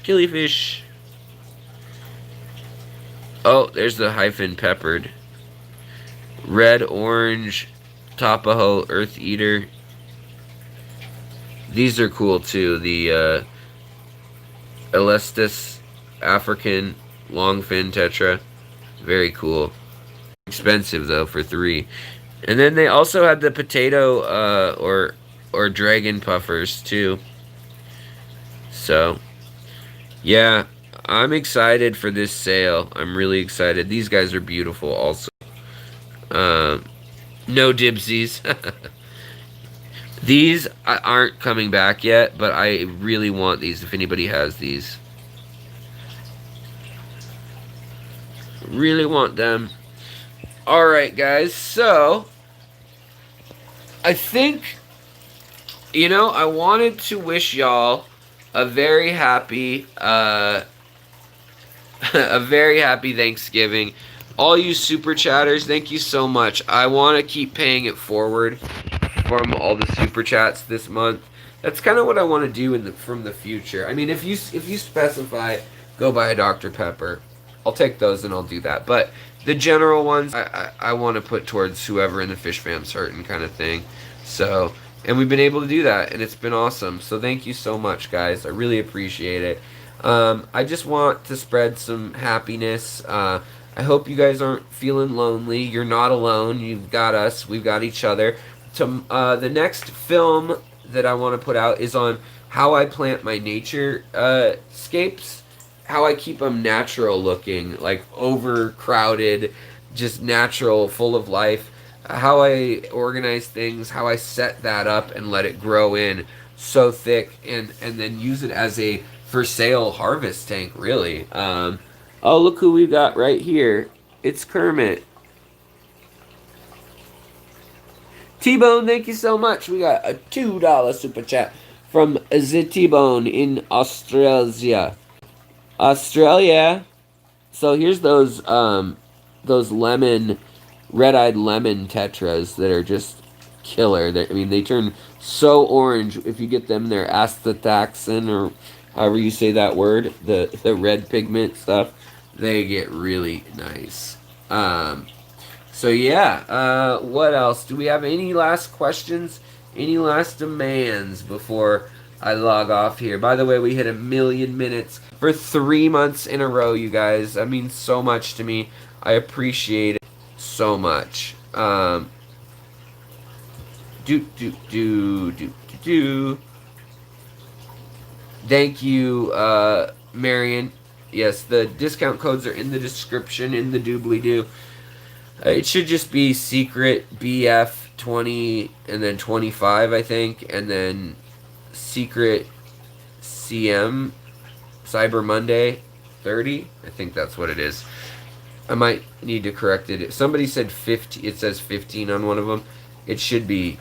killifish. Oh, there's the hyphen peppered. Red, orange, Tapaho, earth eater. These are cool too. The Elestus African longfin tetra. Very cool. Expensive though for 3. And then they also had the potato or dragon puffers too. So, yeah, I'm excited for this sale. I'm really excited. These guys are beautiful also. No dibsies. These aren't coming back yet, but I really want these if anybody has these. Really want them. Alright, guys, so I think, I wanted to wish y'all a very happy a very happy Thanksgiving. All you super chatters, thank you so much. I want to keep paying it forward from all the super chats this month. That's kind of what I want to do from the future. I mean, if you specify go buy a Dr. Pepper, I'll take those and I'll do that. But the general ones, I want to put towards whoever in the fish fam's hurting kind of thing. So, and we've been able to do that, and it's been awesome. So thank you so much, guys. I really appreciate it. I just want to spread some happiness. I hope you guys aren't feeling lonely. You're not alone. You've got us. We've got each other. The next film that I want to put out is on how I plant my nature scapes. How I keep them natural looking, like overcrowded, just natural, full of life. How I organize things, how I set that up and let it grow in so thick, and then use it as a for sale harvest tank, really. Oh, look who we got right here. It's Kermit. T-Bone, thank you so much. We got a $2 super chat from the T-Bone in Australia. So here's those red-eyed lemon tetras that are just killer. They turn so orange if you get them their astathaxin, or however you say that word, the red pigment stuff. They get really nice. So yeah, what else? Do we have any last questions? Any last demands before I log off here? By the way, we hit 1,000,000 minutes for 3 months in a row, you guys. That means so much to me. I appreciate it so much. Do do do do do do. Thank you, Marion. Yes, the discount codes are in the description in the doobly doo. It should just be secret BF 20 and then 25, I think, and then secret CM Cyber Monday 30. I think that's what it is. I might need to correct it. Somebody said 50. It says 15 on one of them. It should be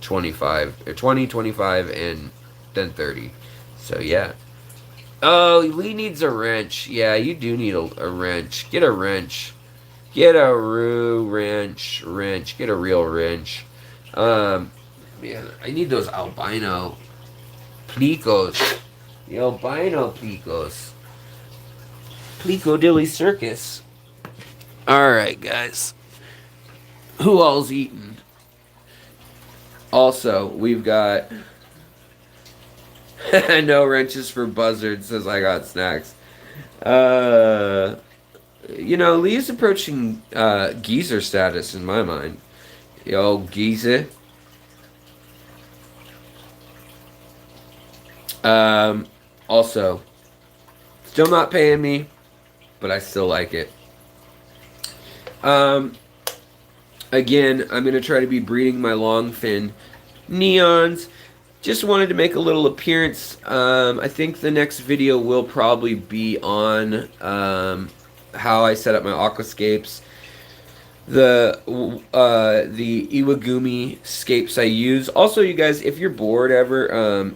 25 or 20, 25, and then 30. So yeah. Oh, Lee needs a wrench. Yeah, you do need a wrench. Get a wrench. Get a wrench. Get a real wrench. Man, I need those albino plicos. The albino plicos. Plico Dilly Circus. Alright, guys. Who all's eating? Also, we've got no wrenches for Buzzard, says I got snacks. Lee's approaching geezer status in my mind. Yo, geezer. Also, still not paying me, but I still like it. Again, I'm going to try to be breeding my longfin neons. Just wanted to make a little appearance. I think the next video will probably be on how I set up my aquascapes, the Iwagumi scapes I use. Also, you guys, if you're bored ever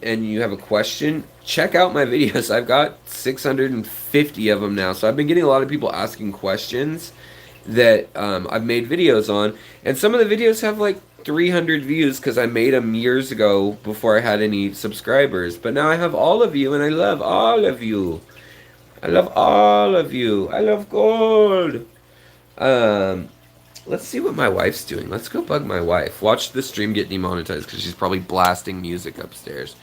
and you have a question, check out my videos. I've got 650 of them now, so I've been getting a lot of people asking questions that I've made videos on, and some of the videos have like 300 views because I made them years ago before I had any subscribers. But now I have all of you, and I love all of you. I love all of you. I love gold. Let's see what my wife's doing. Let's go bug my wife. Watch the stream get demonetized because she's probably blasting music upstairs.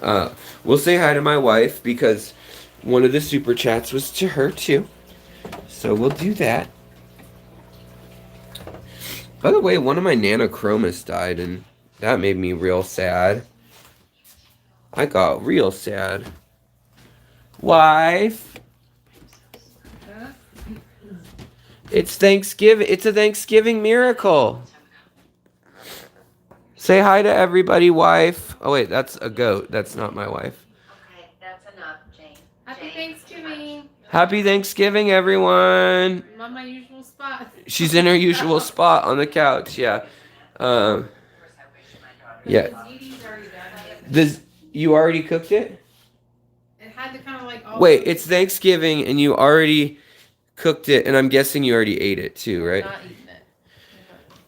We'll say hi to my wife because one of the super chats was to her too. So we'll do that. By the way, one of my nanochromas died, and that made me real sad. I got real sad. Wife. It's Thanksgiving. It's a Thanksgiving miracle. Say hi to everybody, wife. Oh, wait, that's a goat. That's not my wife. Okay, that's enough, Jane. Happy Thanksgiving. Happy Thanksgiving, everyone. I'm on my usual spot. She's in her usual spot on the couch, yeah. Yeah. You already cooked it? It had to kind of like... Wait, it's Thanksgiving and you already cooked it, and I'm guessing you already ate it too, right? Not eating it.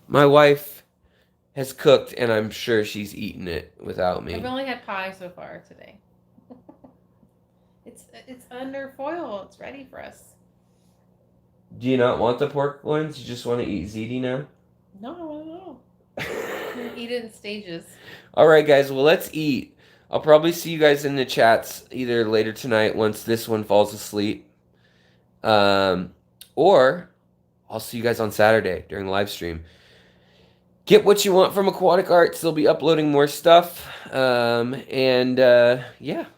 My wife has cooked, and I'm sure she's eaten it without me. I've only had pie so far today. It's under foil. It's ready for us. Do you not want the pork loins? You just want to eat ziti now? No. Eat it in stages. All right, guys. Well, let's eat. I'll probably see you guys in the chats either later tonight once this one falls asleep. Or I'll see you guys on Saturday during the live stream. Get what you want from Aquatic Arts. They'll be uploading more stuff. Yeah,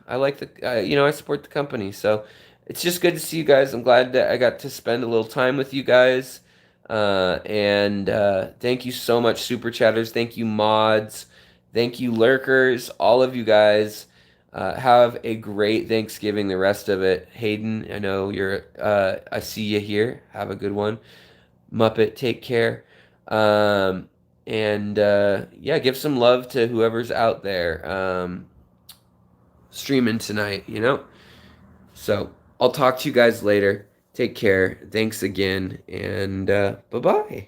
I like I support the company. So it's just good to see you guys. I'm glad that I got to spend a little time with you guys. Thank you so much, Super Chatters. Thank you, mods. Thank you, lurkers. All of you guys. Have a great Thanksgiving, the rest of it. Hayden, I know you're, I see you here. Have a good one. Muppet, take care. Yeah, give some love to whoever's out there streaming tonight, So, I'll talk to you guys later. Take care. Thanks again, and bye-bye.